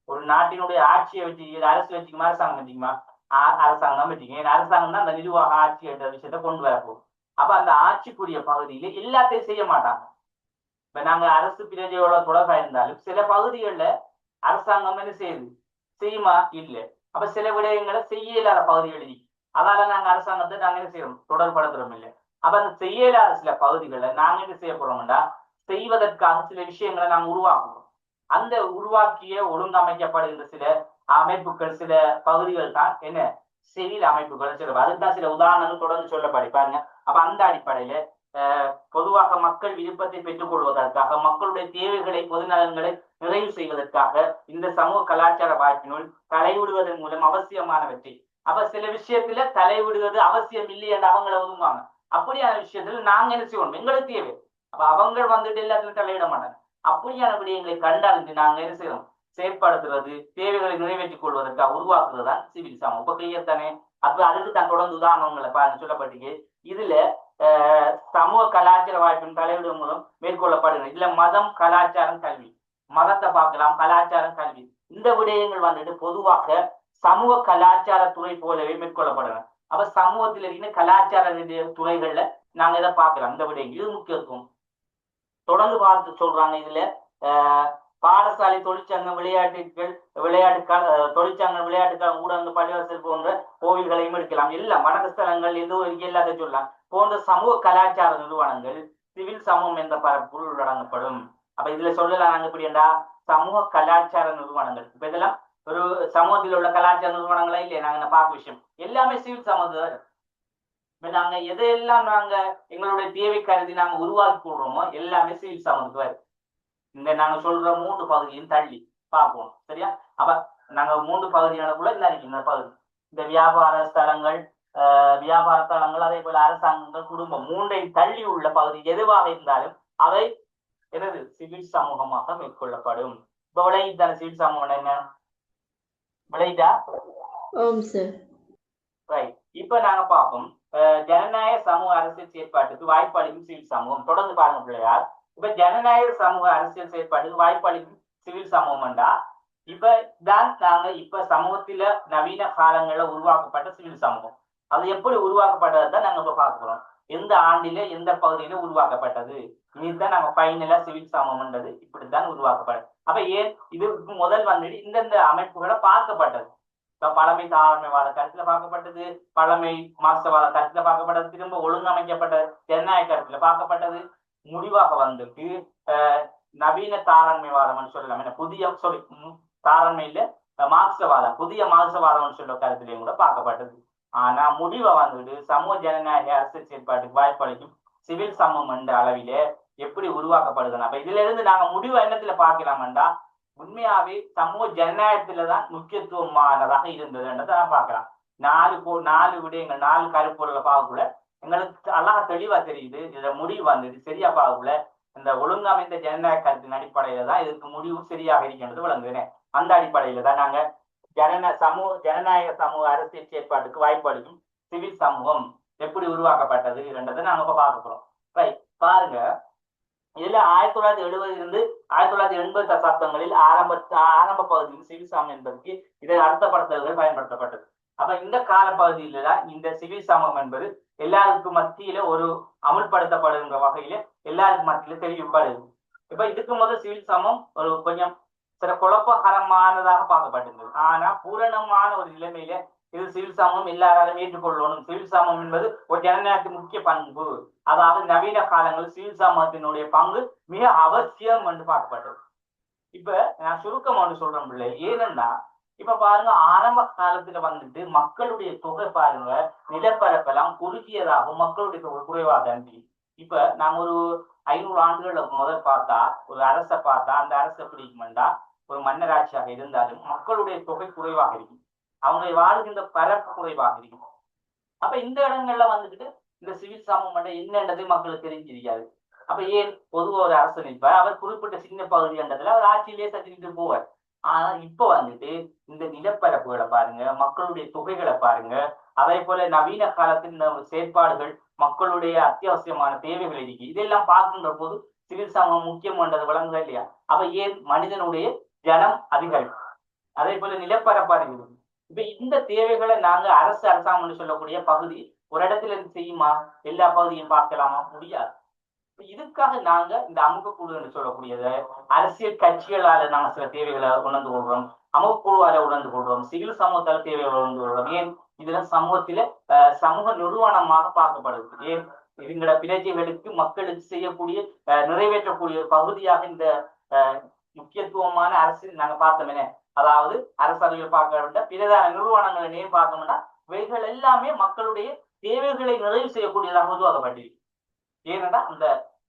ஒரு நாட்டினுடைய ஆட்சியை வச்சுக்கிறது அரசு வச்சுக்குமா, அரசாங்கம் வச்சுக்குமா? அரசாங்கம் தான் வச்சுக்கோங்க. அரசாங்கம் தான் அந்த நிர்வாக ஆட்சி என்ற விஷயத்த கொண்டு வரப்போம். அப்ப அந்த ஆட்சிக்குரிய பகுதியில எல்லாத்தையும் செய்ய மாட்டாங்க. இப்ப நாங்க அரசு பிரஜையோட தொடர்பா இருந்தாலும் சில பகுதிகளில் அரசாங்கம் என்ன செய்யுது? செய்யுமா? இல்லை. அப்ப சில விடயங்களை செய்ய இல்லாத பகுதிகள், அதால நாங்க அரசாங்கத்தை நாங்க என்ன செய்யறோம்? தொடர்படுத்துறோம் இல்லை. அப்ப அந்த செய்ய இல்லாத சில பகுதிகளை நாங்க என்ன செய்ய போறோம்னா, செய்வதற்காக சில விஷயங்களை நாங்க உருவாக்குறோம். அந்த உருவாக்கிய ஒழுங்கமைக்கப்படுகின்ற சில அமைப்புகள், சில பகுதிகள் தான் என்ன சிவில் அமைப்புகளை சொல்லுவாங்க. அதுதான் சில உதாரணங்கள் தொடர்ந்து சொல்லப்படி பாருங்க. அப்ப அந்த அடிப்படையில பொதுவாக மக்கள் விருப்பத்தை பெற்றுக் கொள்வதற்காக, மக்களுடைய தேவைகளை, பொது நலன்களை நிறைவு செய்வதற்காக இந்த சமூக கலாச்சார வாய்ப்பினுள் தலைவிடுவதன் மூலம் அவசியமானவற்றை, அப்ப சில விஷயத்துல தலைவிடுவது அவசியம் இல்லை என்று அவங்களை ஒதுங்குவாங்க. அப்படியான விஷயத்துல நாங்க என்ன செய்வோம், எங்களுக்கு தேவை. அப்ப அவங்க வந்துட்டு எல்லாத்துலையும் தலையிட மாட்டாங்க. அப்படியான விடயங்களை கண்டறிந்து நாங்க என்ன செய்யறோம், செயற்படுத்துறது, தேவைகளை நிறைவேற்றிக் கொள்வதற்காக உருவாக்குறது தான் சிவில் சமூகம். இப்ப கிளியர் தானே? அப்ப அதுக்கு தான் தொடர்ந்து உதாரணங்களை சொல்லப்பட்டிருக்கு. இதுல சமூக கலாச்சார வாய்ப்பின் தலைவிடும் மூலம் மேற்கொள்ளப்படுகிறது. இதுல மதம், கலாச்சாரம், கல்வி, மதத்தை பார்க்கலாம், கலாச்சாரம், கல்வி, இந்த விடயங்கள் வந்துட்டு பொதுவாக சமூக கலாச்சார துறை போலவே மேற்கொள்ளப்படுகிறது. அப்ப சமூகத்தில் இருக்கிற கலாச்சார துறைகள்ல நாங்க இதை பார்க்கலாம். இந்த விடயங்கள் இது முக்கியத்துவம் தொடர்ந்து பார்த்து சொல்றாங்க. இதுல பாடசாலை, தொழிற்சங்கம், தொழிற்சங்கம், விளையாட்டுக்கள், ஊடகங்கள், பள்ளிவாசல் போன்ற கோவில்களையும் எடுக்கலாம். எல்லாம் வணக்க ஸ்தலங்கள், எல்லாத்தையும் சொல்லலாம். போன்ற சமூக கலாச்சார நிறுவனங்கள் சிவில் சமூகம் என்ற பரப்புள் உள்ளடங்கப்படும். அப்ப இதுல சொல்லலாம் நாங்க எப்படி என்றா, சமூக கலாச்சார நிறுவனங்கள். இப்ப இதெல்லாம் ஒரு சமூகத்தில் உள்ள கலாச்சார நிறுவனங்களா இல்லையா, நாங்க பார்க்க விஷயம் எல்லாமே சிவில் சமூகம். நாங்க எதையெல்லாம் நாங்க எங்களுடைய தேவை கருதி நாங்க உருவாக்கி கொள்றோமோ எல்லாமே சிவில் சமூகத்துக்கு வருது. இந்த நாங்க சொல்ற 3 பகுதியும் தள்ளி பார்ப்போம். சரியா? அப்ப நாங்க 3 பகுதியானக்குள்ள இந்த பகுதி, இந்த வியாபார ஸ்தலங்கள், அதே போல அரசாங்கங்கள், குடும்பம், 3ஐயும் தள்ளி உள்ள பகுதி எதுவாக இருந்தாலும் அவை எனது சிவில் சமூகமாக மேற்கொள்ளப்படும். இப்ப விளையிட்டான சிவில் சமூகம் என்ன விளையிட்டா? ரைட். இப்ப நாங்க பார்ப்போம் ஜனநாயக சமூக அரசியல் செயற்பாட்டுக்கு வாய்ப்பளிக்கும் சிவில் சமூகம். தொடர்ந்து பாருங்க பிள்ளையார். இப்ப ஜனநாயக சமூக அரசியல் செயற்பாட்டுக்கு வாய்ப்பளிக்கும் சிவில் சமூகம்டா இப்பதான் நாங்க இப்ப சமூகத்தில நவீன காலங்கள்ல உருவாக்கப்பட்ட சிவில் சமூகம். அது எப்படி உருவாக்கப்பட்டதான் நாங்க இப்ப பார்க்கிறோம். எந்த ஆண்டில எந்த பகுதியில உருவாக்கப்பட்டது, இதுதான் நாங்க பைனலா சிவில் சமூகம்ன்றது இப்படித்தான் உருவாக்கப்பட்டது. அப்ப ஏன் இதுக்கு முதல் வந்துட்டு இந்தந்த அமைப்புகளை பார்க்கப்பட்டது. இப்ப பழமை தாராண்மைவாத கருத்துல பார்க்கப்பட்டது, பழமை மார்க்சவாத கருத்துல பார்க்கப்பட்டது, திரும்ப ஒழுங்கமைக்கப்பட்ட ஜனநாயக கருத்துல பார்க்கப்பட்டது, முடிவாக வந்துட்டு நவீன தாராண்மைவாதம் சொல்லலாம். புதிய தாராண்மை இல்ல மார்க்சவாதம், புதிய மார்க்சவாதம் சொல்ற கருத்துலையும் கூட பார்க்கப்பட்டது. ஆனா முடிவை வந்துட்டு சமூக ஜனநாயக அரசியல் செயற்பாட்டுக்கு வாய்ப்பளிக்கும் சிவில் சமூகம் என்ற அளவிலே எப்படி உருவாக்கப்படுதுன்னா, அப்ப இதுல இருந்து நாங்க முடிவு என்னத்துல பார்க்கலாம்டா, உண்மையாவே சமூக ஜனநாயகத்துலதான் முக்கியத்துவமானதாக இருந்ததுன்றதை நான் பார்க்கலாம். 4 விடயங்கள், 4 கருப்பொருளை பார்க்கக்குள்ள எங்களுக்கு அழகா தெளிவா தெரியுது. இதுல முடிவு வந்தது சரியா பார்க்கக்குள்ள இந்த ஒழுங்கமைந்த ஜனநாயக கருத்தின் அடிப்படையில தான் இதுக்கு முடிவு சரியாக இருக்கின்றது விளங்குதுனே. அந்த அடிப்படையில தான் நாங்க ஜனநாயக சமூக அரசியல் செயற்பாட்டுக்கு வாய்ப்பளிக்கும் சிவில் சமூகம் எப்படி உருவாக்கப்பட்டது என்றதை நாங்க இப்ப பார்க்க போறோம். ரைட். பாருங்க, இதுல 1970 இருந்து 1980 தசாப்தங்களில் ஆரம்ப பகுதியில் சிவில் சமூகம் என்பதற்கு இதன் அர்த்தப்படுத்தல்கள் பயன்படுத்தப்பட்டது. அப்ப இந்த கால பகுதியில தான் இந்த சிவில் சமூகம் என்பது எல்லாருக்கும் மத்தியில ஒரு அமுல்படுத்தப்படுகின்ற வகையில எல்லாருக்கும் மத்தியில தெரிவிக்கப்படுது. இப்ப இதுக்கு முதல் சிவில் சமூகம் ஒரு கொஞ்சம் சில குழப்பகரமானதாக பார்க்கப்பட்டிருந்தது. ஆனா பூரணமான ஒரு நிலைமையில இது சிவில் சமூகம் எல்லாராலும் ஏற்றுக்கொள்ளணும். சிவில் சமூகம் என்பது ஒரு ஜனநாயகத்தின் முக்கிய பண்பு. அதாவது நவீன காலங்களில் சிவில் சமூகத்தினுடைய பங்கு மிக அவசியம் என்று பார்க்கப்பட்டது. இப்ப நான் சுருக்கம் ஒன்று சொல்றேன் பிள்ளை. ஏனென்னா இப்ப பாருங்க, ஆரம்ப காலத்துல வந்துட்டு மக்களுடைய தொகை பாருங்க, நிலப்பரப்பெல்லாம் குறுகியதாகவும் மக்களுடைய தொகை குறைவாக இருந்துச்சு. இப்ப நாங்க ஒரு 500 ஆண்டுகளுக்கு முதல் பார்த்தா ஒரு அரசை பார்த்தா அந்த அரசை பிடிக்குமெண்டா ஒரு மன்னராட்சியாக இருந்தாலும் மக்களுடைய தொகை குறைவாக இருக்கும், அவங்க வாழ்கின்ற பரப்பு குறைவாக இருக்கும். அப்ப இந்த இடங்கள்ல வந்துட்டு இந்த சிவில் சமூகம் என்னன்றது மக்களுக்கு தெரிஞ்சிருக்காது. அப்ப ஏன் பொதுவாக ஒரு அரசு நிற்பார், அவர் குறிப்பிட்ட சின்ன பகுதி என்றதுல அவர் ஆட்சியிலே சட்டிட்டு போவார். ஆனா இப்ப வந்துட்டு இந்த நிலப்பரப்புகளை பாருங்க, மக்களுடைய தொகைகளை பாருங்க, அதே போல நவீன காலத்தின் செயற்பாடுகள், மக்களுடைய அத்தியாவசியமான தேவைகள் இருக்கு. இதெல்லாம் பார்க்கின்ற போது சிவில் சமூகம் முக்கியம் என்றது விளங்குதா இல்லையா? அப்ப ஏன் மனிதனுடைய ஜனம் அதிகரிக்கும், அதே போல நிலப்பரப்பு அதிகரிக்கும். இப்ப இந்த தேவைகளை நாங்க அரசாங்கம் சொல்லக்கூடிய பகுதி ஒரு இடத்துல இருந்து செய்யுமா? எல்லா பகுதியும் பார்க்கலாமா? முடியாது. இதுக்காக நாங்க இந்த அமுகக்குழு என்று சொல்லக்கூடியது அரசியல் கட்சிகளால நாங்க சில தேவைகளை உணர்ந்து கொள்றோம், அமுகக்குழுவால உணர்ந்து கொள்றோம், சிவில் சமூகத்தால தேவைகளை உணர்ந்து கொள்றோம். ஏன் இதெல்லாம் சமூகத்தில சமூக நிறுவனமாக பார்க்கப்படுது. ஏன் இதுங்களோட பிரஜைகளுக்கு மக்களுக்கு செய்யக்கூடிய நிறைவேற்றக்கூடிய பகுதியாக இந்த முக்கியத்துவமான அரசியல் நாங்க பார்த்தோமே. அதாவது அரசாங்கம் பார்க்க வேண்டிய பிரதான நிறுவனங்களை பார்த்தோம்னா இவைகள் எல்லாமே மக்களுடைய தேவைகளை நிறைவு செய்யக்கூடியதாக உருவாக்கப்பட்டிருக்கு. ஏனென்றா அந்த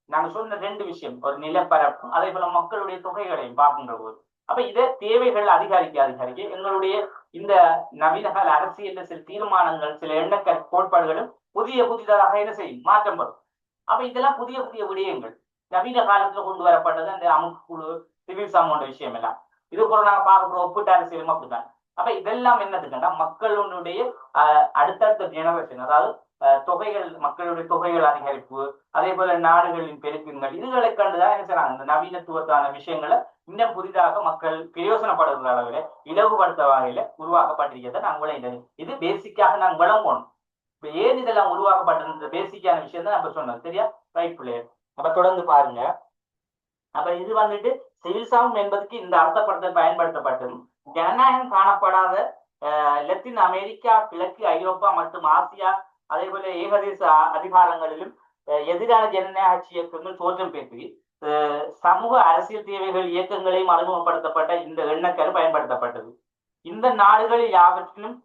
நாங்க சொன்ன ரெண்டு விஷயம், ஒரு நிலப்பரப்பு அதே போல மக்களுடைய தொகைகளையும் பார்க்கின்ற போது அப்ப இதை தேவைகள் அதிகரிக்க எங்களுடைய இந்த நவீன கால அரசியல் சில தீர்மானங்கள் சில எண்ணக்க கோட்பாடுகளும் புதிதாக என்ன செய்யும் மாற்றம் வரும். அப்ப இதெல்லாம் புதிய விடயங்கள் நவீன காலத்துல கொண்டு வரப்பட்டது அந்த அமைப்பு குழு சிவில் சமூக விஷயம் எல்லாம். இது போல நாங்க பார்க்க போற ஒப்பிட்ட அரசியலும் அப்படித்தான். அப்ப இதெல்லாம் என்னதுக்குன்னா மக்களுடைய அடுத்தடுத்த ஜெனரேஷன், அதாவது தொகைகள், மக்களுடைய தொகைகள் அதிகரிப்பு, அதே போல நாடுகளின் பெருக்கங்கள், இதுகளை கண்டுதான் என்ன செய்யறாங்க இந்த நவீனத்துவத்தான விஷயங்களை இன்னும் புதிதாக மக்கள் பிரயோசனப்படுகிற அளவில் இலகுபடுத்த வகையில உருவாக்கப்பட்டிருக்கிறத நாங்கள் இது பேசிக்காக நாங்கள் விளங்கணும். இப்ப ஏன் இதெல்லாம் உருவாக்கப்பட்டிருந்த பேசிக்கான விஷயம் தான் நம்ம சொன்னோம், சரியா? ரைட் பிள்ளையர். அப்ப தொடர்ந்து பாருங்க. அப்ப இது வந்துட்டு சிவில் சமூகம் என்பதற்கு இந்த அர்த்தப்படுத்தல் பயன்படுத்தப்பட்டது. ஜனநாயகம் காணப்படாத லத்தீன் அமெரிக்கா, கிழக்கு ஐரோப்பா மற்றும் ஆசியா, அதே போல ஏகதேச அதிகாரங்களிலும் எதிரான ஜனநாயக ஆட்சி இயக்கங்கள் தோற்றம் பெற்று சமூக அரசியல் தேவைகள் இயக்கங்களையும் அறிமுகப்படுத்தப்பட்ட இந்த எண்ணக்கரு பயன்படுத்தப்பட்டது. இந்த நாடுகளில் யாவற்றிலும்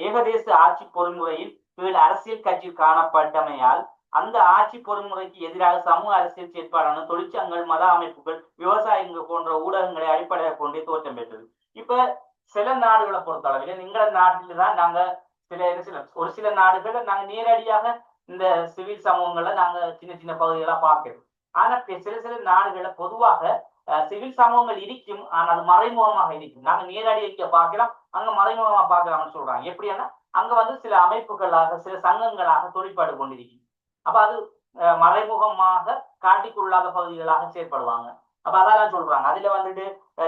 ஏகதேச ஆட்சி பொறிமுறையில் கீழ் அரசியல் கட்சி காணப்பட்டமையால் அந்த ஆட்சி பொறிமுறைக்கு எதிராக சமூக அரசியல் செயற்பாடான தொழிற்சங்கங்கள், மத அமைப்புகள், விவசாயிகள் போன்ற ஊடகங்களை அடிப்படையாக கொண்டே தோற்றம் பெற்றது. இப்ப சில நாடுகளை பொறுத்தளவில் எங்கள நாட்டில்தான் நாங்க ஒரு சில நாடுகளை நாங்க நேரடியாக இந்த சிவில் சமூகங்களை நாங்க சின்ன சின்ன பகுதிகளா பார்க்கிறோம். ஆனா சில நாடுகளை பொதுவாக சிவில் சமூகங்கள் இருக்கும், ஆனா அது மறைமுகமாக இருக்கும். நாங்க நேரடியாக பார்க்கலாம், அங்க மறைமுகமா பார்க்கலாம்னு சொல்றாங்க. எப்படின்னா அங்க வந்து சில அமைப்புகளாக சில சங்கங்களாக தொழிற்பாடு கொண்டிருக்கும். அப்ப அது மறைமுகமாக காட்டிக்கொள்ளாத பகுதிகளாக செயற்படுவாங்க. அப்ப அதெல்லாம் சொல்றாங்க. அதுல வந்துட்டு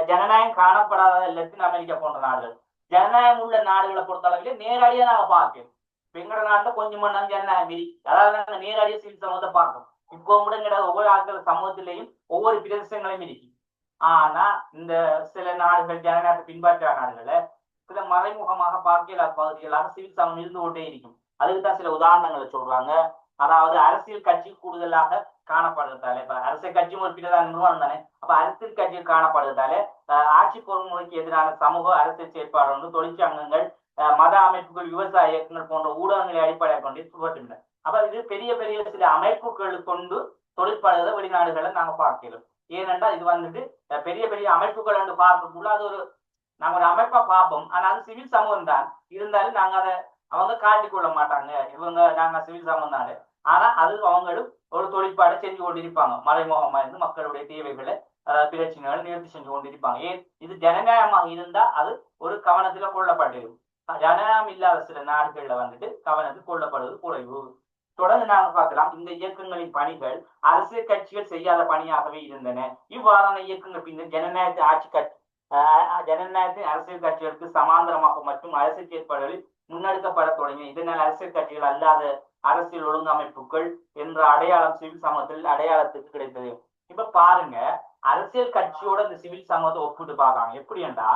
ஜனநாயகம் காணப்படாத லத்தீன் அமெரிக்கா போன்ற நாடுகள், ஜனநாயகம் உள்ள நாடுகளை பொறுத்தளவிலே நேரடியா நாங்க பார்க்கிறோம். எங்கட நாட்டுல கொஞ்சம் மண்ணம் ஜனநாயகம் இருக்கு, அதாவது நாங்க நேரடியா சிவில் சமூகத்தை பார்க்கணும். இப்போ கூட ஒவ்வொரு ஆட்கள் சமூகத்திலையும் ஒவ்வொரு பிரதேசங்களையும் இருக்கு. ஆனா இந்த சில நாடுகள் ஜனநாயகத்தை பின்பற்ற நாடுகளை சில மறைமுகமாக பார்க்கல பகுதிகளாக சிவில் சமூகம் இருந்து கொண்டே இருக்கும். அதுக்குதான் சில உதாரணங்களை சொல்றாங்க. அதாவது அரசியல் கட்சி கூடுதலாக காணப்படுறதால, இப்ப அரசியல் கட்சி ஒரு பின்னதான் நிறுவனம் தானே, அப்ப அரசியல் கட்சி காணப்படுறதால ஆட்சி பொறுமுறைக்கு எதிரான சமூக அரசியல் செயற்பாடு வந்து தொழிற்சங்கங்கள், மத அமைப்புகள், விவசாய இயக்கங்கள் போன்ற ஊடகங்களை அடிப்படையாக கொண்டு சுவற்றுகின்றன. அப்ப இது பெரிய சில அமைப்புகள் கொண்டு தொழிற்பாடுகளை வெளிநாடுகளை நாங்க பார்க்கிறோம். ஏனென்றால் இது வந்துட்டு பெரிய அமைப்புகள் என்று பார்க்கக்குள்ள அது நாங்க ஒரு அமைப்பா பார்ப்போம். ஆனா அது சிவில் சமூகம் தான் இருந்தாலும் நாங்க அதை அவங்க காட்டிக்கொள்ள மாட்டாங்க, இவங்க நாங்க சிவில் சமூகம் தானே. ஆனா அது அவங்களும் ஒரு தொழிற்பாடை செஞ்சு கொண்டிருப்பாங்க, மறைமுகமா இருந்து மக்களுடைய தேவைகளை பிரச்சனைகளை நிவர்த்தி செஞ்சு கொண்டிருப்பாங்க. ஏன் இது ஜனநாயகமாக இருந்தா அது ஒரு கவனத்துல கொள்ளப்பட்டிருக்கும். ஜனநாயகம் இல்லாத சில நாடுகள்ல வந்துட்டு கவனத்தில் கொள்ளப்படுவது குறைவு. தொடர்ந்து நாங்க பார்க்கலாம், இந்த இயக்கங்களின் பணிகள் அரசியல் கட்சிகள் செய்யாத பணியாகவே இருந்தன. இவ்வாறான இயக்கங்கள் பின்னர் ஜனநாயகத்தின் அரசியல் கட்சிகளுக்கு சமாந்தரமாக மற்றும் அரசியல் செயற்பாடுகளில் முன்னெடுக்கப்பட தொடங்கின. இதனால் அரசியல் கட்சிகள் அல்லாத அரசியல் ஒழுங்கமைப்புகள் என்ற அடையாளம் சிவில் சமூகத்தில் அடையாளத்துக்கு கிடைத்தது. இப்ப பாருங்க, அரசியல் கட்சியோட இந்த சிவில் சமூகத்தை ஒப்பிட்டு பார்க்கறாங்க. எப்படி என்றா,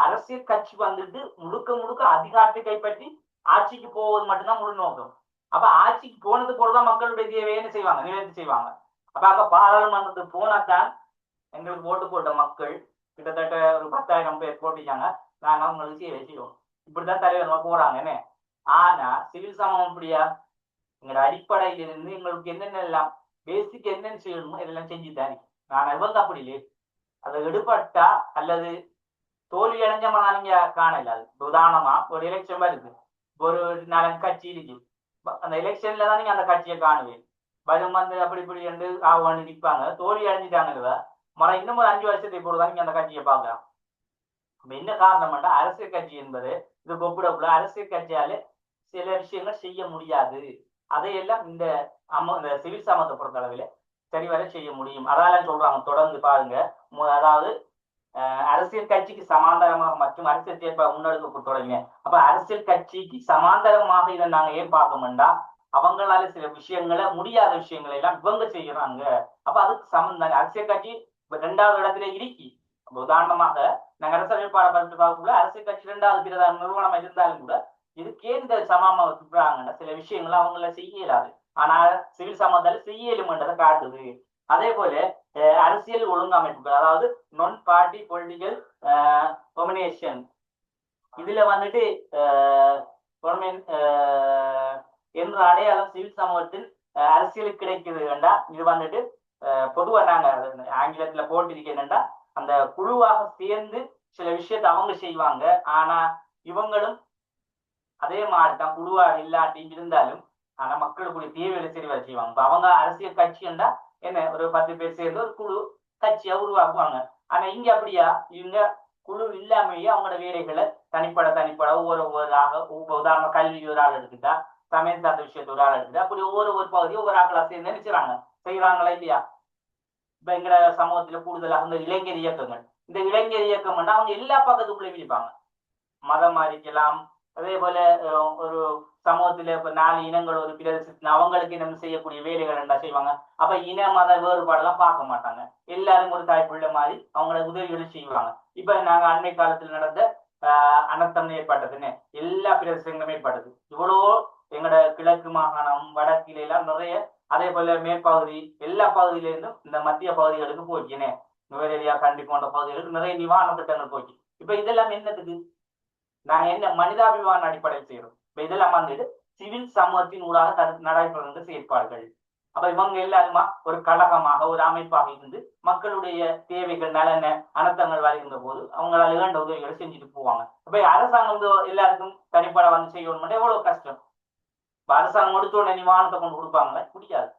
அரசியல் கட்சி வந்துட்டு முழுக்க அதிகாரத்தை கைப்பற்றி ஆட்சிக்கு போவது மட்டும்தான் முழு நோக்கம். அப்ப ஆட்சிக்கு போனது போலதான் மக்களுடைய தேவையை செய்வாங்க, நிவர்த்தி செய்வாங்க. அப்ப அங்க பாராளுமன்றத்துக்கு போனாதான் எங்களுக்கு ஓட்டு போட்ட மக்கள் கிட்டத்தட்ட ஒரு 10,000 பேர் போட்டிருக்காங்க, நாங்க அவங்களுக்கு சேவை செய்வோம், இப்படிதான் தலைவர் போறாங்கன்னு. ஆனா சிவில் சமூகம் அப்படியா? எங்களோட அடிப்படையிலிருந்து எங்களுக்கு என்னென்ன எல்லாம் பேசிக் என்னென்ன செய்யணுமோ இதெல்லாம் செஞ்சுதானே. நான் இவங்க அப்படி இல்லையே, அதை எடுபட்டா அல்லது தோல்வி அடைஞ்சமா நீங்க காணல. அது உதாரணமா ஒரு எலெக்ஷன் வருது, ஒரு 4 கட்சி இருக்கு, அந்த எலெக்ஷன்ல தான் நீங்க அந்த கட்சியை காணுவேன். வரும் வந்து அப்படி இப்படி என்று ஆவான்னு நிற்பாங்க, தோல்வி அடைஞ்சிட்டாங்க. இன்னும் ஒரு 5 வருஷத்தை போடுதான் நீங்க அந்த கட்சியை பார்க்கலாம். என்ன காரணம்னா, அரசியல் கட்சி என்பது இது ஒப்பிடக்குள்ள அரசியல் கட்சியால சில விஷயங்கள் செய்ய முடியாது. அதையெல்லாம் இந்த சிவில் சமூகத்தை பொறுத்த அளவில் சரிவர செய்ய முடியும். அதெல்லாம் சொல்றாங்க. தொடர்ந்து பாருங்க. அதாவது அரசியல் கட்சிக்கு சமாந்தரமாக மற்றும் அரசியல் செயற்பாடு முன்னெடுக்க தொடங்க. அப்ப அரசியல் கட்சிக்கு சமாந்தரமாக இதை நாங்க ஏன் பார்க்கணும்டா, அவங்களால சில விஷயங்களை முடியாத விஷயங்களை எல்லாம் இவங்க செய்யறாங்க. அப்ப அதுக்கு சமந்தாங்க. அரசியல் கட்சி 2வது இடத்துல இருக்கி. உதாரணமாக நாங்க அரசியல் பார்க்கக்குள்ள அரசியல் கட்சி 2வது பிரதான நிறுவனம் இருந்தாலும் கூட இதுக்கே இந்த சமமா சொல்றாங்கன்னா சில விஷயங்களை அவங்கள செய்ய இயலாது. ஆனா சிவில் சமூகத்தால செய்ய இயலுமன்றதை காட்டுது. அதே போல அரசியல் ஒழுங்கமைப்புகள், அதாவது நான் பார்ட்டி பொலிட்டிக்கல் கம்யூனிகேஷன், இதுல வந்துட்டு கவர்மெண்ட் என்ற அடையாளம் சிவில் சமூகத்தில் அரசியலுக்கு கிடைக்குது வேண்டா இது வந்துட்டு பொதுவா நாங்க ஆங்கிலத்துல போட்டிருக்கேன்டா அந்த குழுவாக சேர்ந்து சில விஷயத்த அவங்க செய்வாங்க. ஆனா இவங்களும் அதே மாதிரிதான் குழுவாக இல்லாட்டி இருந்தாலும் ஆனா மக்களுக்குரிய தேவைகளை சரி வர செய்வாங்க. இப்ப அவங்க அரசியல் கட்சின்னா என்ன ஒரு 10 பேர் சேர்ந்து ஒரு குழு கட்சியா உருவாக்குவாங்க. ஆனா இங்க அப்படியா, இவங்க குழு இல்லாமயே அவங்களோட வேலைகளை தனிப்பட ஒவ்வொருவராக உதாரண கல்வி ஒரு ஆள் எடுத்துட்டா, சமையல் சார்ந்த விஷயத்த ஒரு ஆள் எடுத்துட்டா, அப்படி ஒவ்வொரு பகுதியும் ஒவ்வொரு ஆக்களா சேர்ந்து நினைச்சுறாங்க செய்யறாங்களா இல்லையா? இப்ப எங்க சமூகத்துல கூடுதலாக இந்த இளைஞர் இயக்கங்கள், இந்த இளைஞர் இயக்கம்னா அவங்க எல்லா பக்கத்துக்குள்ளே விழிப்பாங்க. மதம் அறிக்கலாம். அதே போல ஒரு சமூகத்துல இப்ப 4 இனங்கள் ஒரு பிரதேசத்துல அவங்களுக்கு இனம் செய்யக்கூடிய வேலைகள் என்ன செய்வாங்க. அப்ப இன மத வேறுபாடெல்லாம் பார்க்க மாட்டாங்க. எல்லாரும் ஒரு தாய்ப்புள்ள மாதிரி அவங்களோட உதவிகளை செய்வாங்க. இப்ப நாங்க அண்மை காலத்தில் நடந்த அனர்த்தம் ஏற்பட்டதுன்னு எல்லா பிரதேசங்களும் ஏற்பட்டது. இவ்வளவோ எங்களோட கிழக்கு மாகாணம் வடக்கில எல்லாம் நிறைய, அதே போல மேற்பகுதி எல்லா பகுதியில இருந்தும் இந்த மத்திய பகுதிகளுக்கு போய்க்கினேன், நுவரெலியா கண்டி போன்ற பகுதிகளுக்கு நிறைய நிவாரண திட்டங்கள் போய்க்கு. இப்ப இதெல்லாம் என்னத்துக்கு? நாங்க என்ன மனிதாபிமான அடிப்படையில் செய்யறோம். இப்ப இதெல்லாம் வந்துட்டு சிவில் சமூகத்தின் ஊடாக நடைபெறுகின்ற செயற்பாடுகள். அப்ப இவங்க எல்லாருமா ஒரு கழகமாக ஒரு அமைப்பாக இருந்து மக்களுடைய தேவைகள் நலன அனர்த்தங்கள் வருகின்ற போது அவங்களால வேண்ட உதவிகளை செஞ்சுட்டு போவாங்க. அப்ப அரசாங்கம் எல்லாருக்கும் தனிப்பட வந்து செய்யணும் எவ்வளவு கஷ்டம். அரசாங்கம் முடிச்ச உடனே நிவாரணத்தை கொண்டு கொடுப்பாங்களே, முடியாது.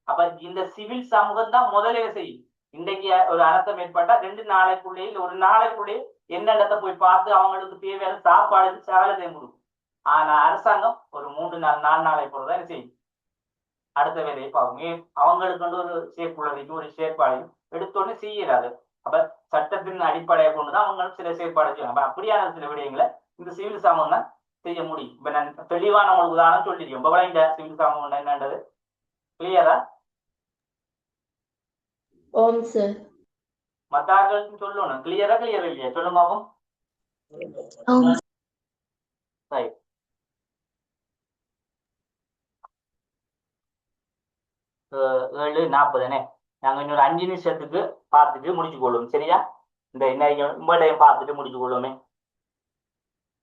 அப்ப இந்த சிவில் சமூகம் தான் முதலே செய்யும். இன்றைக்கு ஒரு அனர்த்தம் ஏற்பட்டா 2 நாளைக்குள்ளே இல்ல ஒரு நாளைக்குள்ளே என்னிடத்தை போய் பார்த்து அவங்களுக்கு தேவையான சாப்பாடு சகலத்தையும் கொடுக்கும். ஆனா அரசாங்கம் ஒரு 3 நாள் 4 நாளை பொறுதான் செய்யும். அடுத்த வேலையை பார்க்கும். அவங்களுக்கு வந்து ஒரு செயற்குழந்தைக்கு ஒரு செயற்பாடையும் எடுத்தோன்னு செய்யறாது. அப்ப சட்டத்தின் அடிப்படையை கொண்டுதான் அவங்க சில செயற்பாடு செய்வாங்க. அப்ப அப்படியான சில விடயங்களை இந்த சிவில் சமூகம் தான் செய்ய முடியும். இப்ப நான் தெளிவான உங்களுக்கு உதாரணம் சொல்லிருக்கேன். இப்ப இந்த சிவில் சமூகம் என்னன்றது கிளியரா? ஓம் சார். மத்தாக்களுக்கு சொல்லணும். கிளியரா கிளியர் இல்லையா சொல்லுங்க. ரைட். 7:40 நாங்க இன்னொரு 5 நிமிஷத்துக்கு பார்த்துட்டு முடிச்சு கொள்ளும். சரியா? இந்த இன்னையும் பார்த்துட்டு முடிச்சு கொள்ளுமே.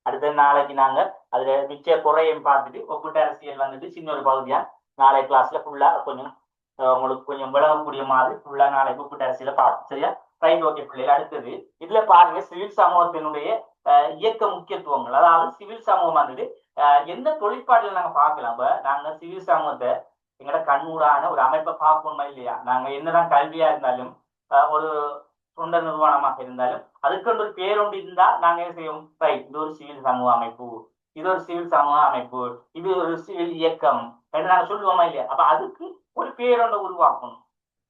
அடுத்த நாளைக்கு நாங்க அதுல மிச்ச குறையும் பார்த்துட்டு ஒப்பிட்ட அரசியல் வந்துட்டு சின்ன ஒரு பகுதியா நாளை கிளாஸ்ல ஃபுல்லா கொஞ்சம் உங்களுக்கு கொஞ்சம் விளங்கக்கூடிய மாதிரி ஃபுல்லா நாளைக்கு ஒப்பிட்ட அரசியல பார்ப்போம். சரியா? ரைட். ஓகே பிள்ளைகள். அடுத்தது இதுல பாருங்க சிவில் சமூகத்தினுடைய இயக்க முக்கியத்துவங்கள். அதாவது சிவில் சமூகம் வந்துட்டு எந்த தொழிற்பாடுல நாங்க பார்க்கலாம். இப்ப நாங்க சிவில் சமூகத்தை எங்களோட கண்ணூடான ஒரு அமைப்பை பார்க்கணுமா இல்லையா? நாங்க என்னதான் கல்வியா இருந்தாலும் ஒரு தொண்ட நிறுவனமாக இருந்தாலும் அதுக்கு ஒரு பேரொண்டு இருந்தா நாங்க என்ன செய்வோம்? ரைட், இது ஒரு சிவில் சமூக அமைப்பு, இது ஒரு சிவில் சமூக அமைப்பு, இது ஒரு சிவில் இயக்கம் என்று நாங்க சொல்லுவோமா இல்லையா? அப்ப அதுக்கு ஒரு பேரொண்டை உருவாக்கணும்.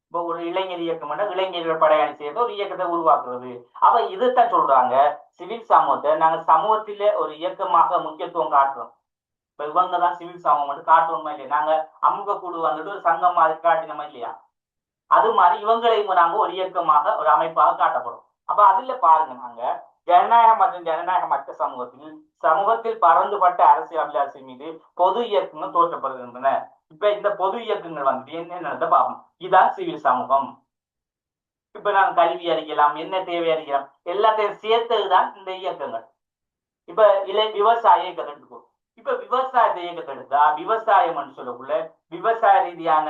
இப்போ ஒரு இளைஞர் இயக்கம் இளைஞர்கள் படையணி செய்யறது ஒரு இயக்கத்தை உருவாக்குறது. அப்ப இதைத்தான் சொல்றாங்க சிவில் சமூகத்தை நாங்க சமூகத்திலே ஒரு இயக்கமாக முக்கியத்துவம் காட்டுறோம். இப்ப இவங்க தான் சிவில் சமூகம் வந்து காட்டணுமா இல்லையா? நாங்க அமுக குழு வந்துட்டு ஒரு சங்கம் மாதிரி காட்டினோமா இல்லையா? அது மாதிரி இவங்களையும் நாங்க ஒரு இயக்கமாக ஒரு அமைப்பாக காட்டப்படும். அப்ப அதுல பாருங்க, நாங்க ஜனநாயகம் மற்றும் ஜனநாயகமற்ற சமூகத்தில் பறந்துபட்ட அரசியல் அபிலாஷை மீது பொது இயக்கங்கள் தோற்றப்படுகின்றன. இப்ப இந்த பொது இயக்கங்கள் வந்துட்டு என்னென்ன பார்ப்போம். இதுதான் சிவில் சமூகம். இப்ப நாங்க கல்வி அறிக்கலாம், என்ன தேவை அறிக்கலாம், எல்லாத்தையும் சேர்த்ததுதான் இந்த இயக்கங்கள். இப்ப விவசாய இயக்கத்தை எடுத்துக்கோ. இப்ப விவசாயத்தை இயக்கத்தை எடுத்தா விவசாயம் சொல்லக்குள்ள விவசாய ரீதியான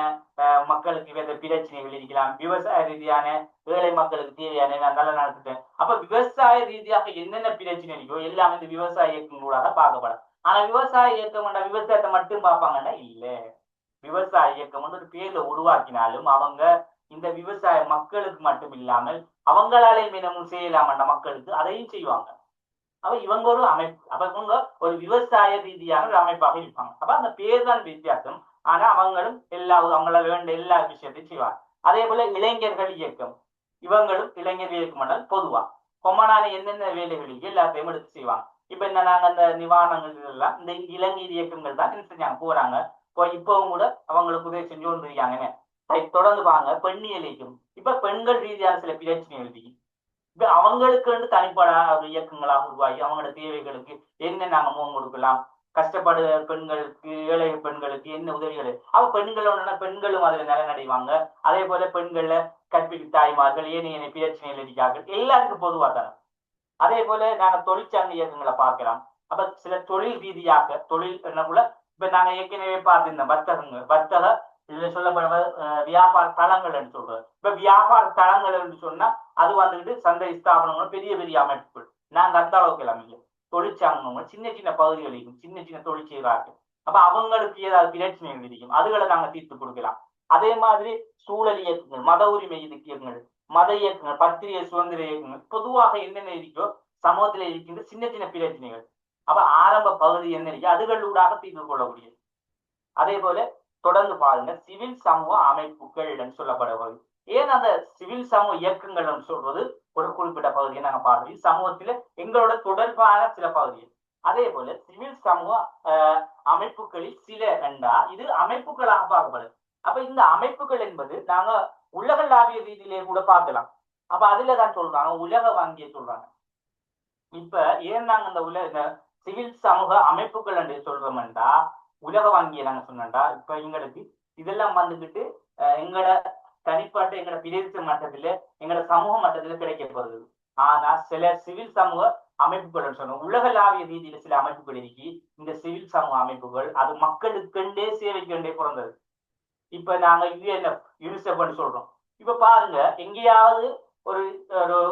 மக்களுக்கு வேற பிரச்சனைகள் இருக்கலாம், விவசாய ரீதியான ஏழை மக்களுக்கு தேவையான நல்ல நடத்துட்டேன். அப்ப விவசாய ரீதியாக என்னென்ன பிரச்சனை இருக்கோ எல்லாமே இந்த விவசாய இயக்கங்களூடாக பார்க்கப்படும். ஆனா விவசாய இயக்கம் விவசாயத்தை மட்டும் பார்ப்பாங்கன்னா இல்ல. விவசாய இயக்கம் ஒரு பேர்ல உருவாக்கினாலும் அவங்க இந்த விவசாய மக்களுக்கு மட்டும் இல்லாமல் அவங்களாலே மினமும் செய்யலாமன்ற மக்களுக்கு அதையும் செய்வாங்க. அப்ப இவங்க ஒரு அமைப்பு. அப்ப இவங்க ஒரு விவசாய ரீதியான ஒரு அமைப்பாக இருப்பாங்க. அப்ப அந்த பேர் தான் வித்தியாசம். ஆனா அவங்களும் அவங்களால வேண்டிய எல்லா விஷயத்தையும் செய்வாங்க. அதே போல இளைஞர்கள் இயக்கம், இவங்களும் இளைஞர் இயக்கம் பொதுவா கொமனான என்னென்ன வேலைகளுக்கு எல்லாத்தையும் எடுத்து செய்வாங்க. இப்ப என்ன நாங்க அந்த நிவாரணங்கள் எல்லாம் இந்த இளைஞர் இயக்கங்கள் தான் என்ன செஞ்சாங்க போறாங்க. இப்பவும் கூட அவங்களுக்கு உதவி செஞ்சு கொண்டு இருக்காங்கன்னு தொடர்ந்து வாங்க. பெண்ணியல் இயக்கம், இப்ப பெண்கள் ரீதியான சில பிரச்சனை எழுதி இப்ப அவங்களுக்கு தனிப்பட ஒரு இயக்கங்களாக உருவாகி அவங்களோட தேவைகளுக்கு என்ன நாங்க முகம் கொடுக்கலாம், கஷ்டப்படுற பெண்களுக்கு ஏழை பெண்களுக்கு என்ன உதவிகள், பெண்களோட பெண்களும் அதுல நலனடைவாங்க. அதே போல பெண்கள்ல கற்பிக்கு தாய்மார்கள் ஏனைய பிரச்சனைகள் இருக்கார்கள் எல்லாருக்கும் பொதுவா தானே. அதே போல நாங்க தொழிற்சங்க இயக்கங்களை பார்க்கலாம். அப்ப சில தொழில் ரீதியாக தொழில் என்னக்குள்ள இப்ப நாங்க ஏற்கனவே பார்த்திருந்தோம் வர்த்தக இதுல சொல்லப்படுற வியாபார தளங்கள் என்று சொல்றது. இப்ப வியாபார தளங்கள் என்று சொன்னா அது வந்துட்டு சந்தை ஸ்தாபனங்கள் பெரிய பெரிய அமைப்புகள். நாங்க அந்த அளவுக்கு எல்லாமே தொழிற்சாங்கங்கள் சின்ன சின்ன பகுதிகளிலும் சின்ன சின்ன தொழிற்செய்கிறார்கள். அப்ப அவங்களுக்கு ஏதாவது பிரச்சனைகள் இருக்கும், அதுகளை நாங்க தீர்த்து கொடுக்கலாம். அதே மாதிரி சூழல் இயக்கங்கள், மத உரிமை இயக்கங்கள், மத இயக்கங்கள், பத்திரிகை சுதந்திர இயக்கங்கள், பொதுவாக என்னென்ன இருக்கோ சமூகத்தில் இருக்கின்ற சின்ன சின்ன பிரச்சனைகள், அப்ப ஆரம்ப பகுதி என்ன இருக்கு அதுகளூடாக தீர்வு கொள்ளக்கூடியது. அதே போல தொடர்ந்து பாருங்க சிவில் சமூக அமைப்புகள் சொல்லப்படுவது. ஏன் அந்த சிவில் சமூக இயக்கங்கள் சொல்றது ஒரு குறிப்பிட்ட பகுதியை நாங்க பார்க்கிறோம் சமூகத்துல எங்களோட தொடர்பான சில பகுதிகள். அதே போல சிவில் சமூக அமைப்புகளில் சில என்றா இது அமைப்புகளாக பார்க்கப்படுது. அப்ப இந்த அமைப்புகள் என்பது நாங்க உலகளாவிய ரீதியிலே கூட பார்க்கலாம். அப்ப அதுலதான் சொல்றாங்க உலக வங்கியை சொல்றாங்க. இப்ப ஏன் நாங்க இந்த சிவில் சமூக அமைப்புகள் என்று சொல்றோம்டா உலக வங்கியை நாங்க சொன்னோம்டா இப்ப எங்களுக்கு இதெல்லாம் வந்துகிட்டு எங்களோட தனிப்பட்ட எங்களோட பிரதேச மட்டத்துல எங்களோட சமூக மட்டத்துல கிடைக்கப்படுது. ஆனா சில சிவில் சமூக அமைப்புகள் சொன்னோம் உலகளாவிய ரீதியில சில அமைப்புகள் இருக்கு. இந்த சிவில் சமூக அமைப்புகள் அது மக்களுக்கெண்டே சேவைக்கெண்டே பிறந்தது. இப்ப நாங்க யூனிசெஃப் சொல்றோம். இப்ப பாருங்க எங்கேயாவது ஒரு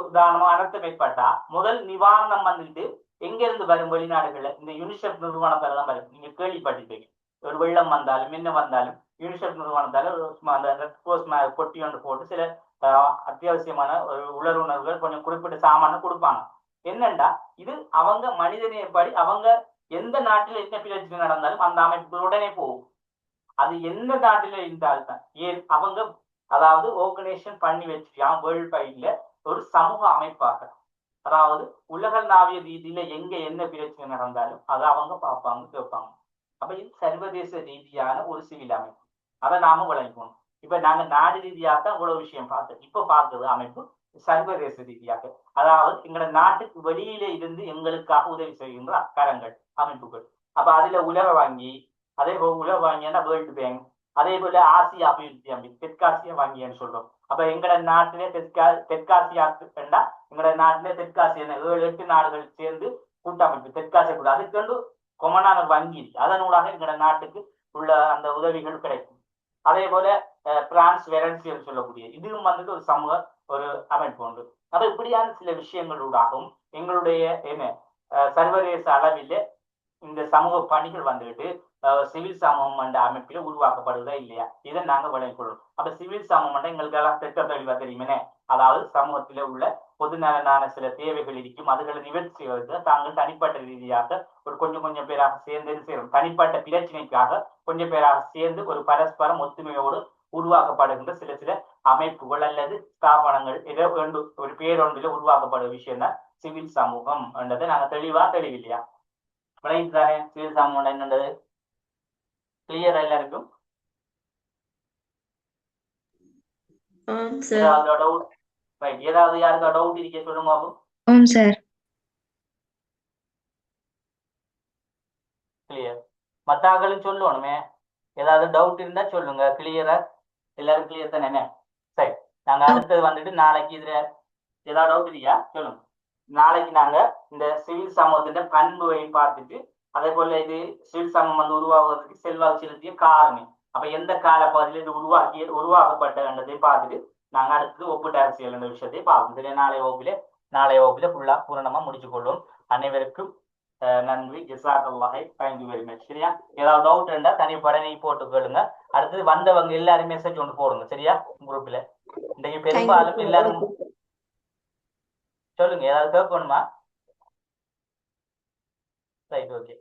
உதாரணமா அனர்த்தம் ஏற்பட்டா முதல் நிவாரணம் வந்துட்டு எங்க இருந்து வரும் வெளிநாடுகள்ல இந்த யூனிசெஃப் நிறுவனத்தால தான் வரும். நீங்க கேள்விப்பட்டிருப்பீங்க ஒரு வெள்ளம் வந்தாலும் என்ன வந்தாலும் யூனிசெஃப் நிறுவனத்தால அந்த ரெட் கிராஸ் பொட்டி ஒன்று போட்டு சில அத்தியாவசியமான ஒரு உணர்வுகள் கொஞ்சம் குறிப்பிட்ட சாமான கொடுப்பாங்க. என்னண்டா இது அவங்க மனிதநேயப்படி அவங்க எந்த நாட்டில் என்ன பிரச்சனை நடந்தாலும் அந்த அமைப்புகள் உடனே போகும். அது எந்த நாட்டில இருந்தால்தான் ஏன் அவங்க அதாவது ஆர்கனைசேஷன் பண்ணி வச்சிருக்கான் வேர்ல்ட் வைட்ல ஒரு சமூக அமைப்பாக. அதாவது உலகளாவிய ரீதியில எங்க என்ன பிரச்சனை நடந்தாலும் அதை அவங்க பார்ப்பாங்க கேட்பாங்க. அப்ப இது சர்வதேச ரீதியான ஒரு சிவில் அமைப்பு. அதை நாம விளங்கணும். இப்ப நாங்க நாடு ரீதியாக தான் இவ்வளவு விஷயம் பார்த்தோம். இப்ப பார்க்கறது அமைப்பு சர்வதேச ரீதியாக, அதாவது எங்களோட நாட்டுக்கு வெளியில இருந்து எங்களுக்காக உதவி செய்கின்ற அக்கரங்கள் அமைப்புகள். அப்ப அதுல உலக வங்கி, அதே போல உலக வங்கியான வேர்ல்டு பேங்க், அதே போல ஆசிய அபிவிருத்தி அமைப்பு தெற்காசிய வங்கின்னு சொல்றோம். அப்ப எங்களோட நாட்டிலே தெற்காசியாக்கு எங்களோட நாட்டிலே தெற்காசிய 7-8 நாடுகள் சேர்ந்து கூட்டமைப்பு தெற்காசிய கூட அதுக்கு கொமனான வங்கி அதனூடாக எங்களோட நாட்டுக்கு உள்ள அந்த உதவிகள் கிடைக்கும். அதே போல பிரான்ஸ் வெரன்சியல் சொல்லக்கூடிய இதுவும் வந்துட்டு ஒரு சமூக ஒரு அமைப்பு உண்டு. அப்ப இப்படியான சில விஷயங்களூடாகவும் எங்களுடைய என்ன சர்வதேச அளவில் இந்த சமூக பணிகள் வந்துட்டு சிவில் சமூகம் என்ற அமைப்பில உருவாக்கப்படுதா இல்லையா இதை நாங்க விளங்கிக்கொள்ளும். அப்ப சிவில் சமூகம் எங்களுக்கு எல்லாம் திட்ட தெளிவா தெரியுமே. அதாவது சமூகத்தில உள்ள பொது நலனான சில தேவைகள் இருக்கும், அதுகளை நிவர்த்தி செய்வதற்கு தாங்கள் தனிப்பட்ட ரீதியாக ஒரு கொஞ்சம் பேராக சேர்ந்து சேரும். தனிப்பட்ட பிரச்சனைக்காக கொஞ்சம் பேராக சேர்ந்து ஒரு பரஸ்பரம் ஒத்துமையோடு உருவாக்கப்படுகின்ற சில அமைப்புகள் அல்லது ஸ்தாபனங்கள் ஏதோ ஒரு பேரொன்றில உருவாக்கப்படுற விஷயம் தான் சிவில் சமூகம் என்றதை நாங்க தெளிவில்லையா விளைவித்தானே. சிவில் சமூகம் என்னன்றது கிளியர் எல்லாருக்கும்? ஏதாவது டவுட்? ஏதாவது யாருக்கா டவுட் இருக்க சொல்லுங்க. கிளியர் மத்தாக்களும் சொல்லணுமே. ஏதாவது டவுட் இருந்தா சொல்லுங்க. கிளியரா எல்லாரும் கிளியர் தானே? சரி, நாங்க அடுத்தது வந்துட்டு நாளைக்கு இதுல ஏதாவது டவுட் இல்லையா சொல்லுங்க. நாளைக்கு நாங்க இந்த சிவில் சமூகத்தின் பண்புகளை பார்த்துட்டு அதே போல இது சிவில் சமூகம் உருவாகுவதற்கு செல்வாக்கு செலுத்திய காரணம் அப்ப எந்த கால பகுதியில் இது உருவாக்கப்பட்டதை பார்த்துட்டு நாங்க அடுத்தது ஒப்பிட்ட அரசியல் என்ற விஷயத்தை பார்ப்போம். சரி, நாளைய வகுப்புல ஃபுல்லா பூரணமா முடிச்சு கொள்வோம். அனைவருக்கும் நன்றி. ஜஸாக்கல்லாஹ், தேங்க்யூ வெரி மச். சரியா, ஏதாவது டவுட் இருந்தா தனிப்பட நீ போட்டு கேளுங்க. அடுத்தது வந்தவங்க எல்லாரும் மெசேஜ் ஒன்று போடுங்க. சரியா, குரூப்ல இன்றைக்கு பெரும்பாலும் எல்லாரும் சொல்லுங்க. ஏதாவது கேட்கணுமா? Right, okay.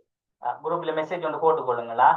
குரூப்ல மெசேஜ் ஒன்று போட்டு கொள்ளுங்களா.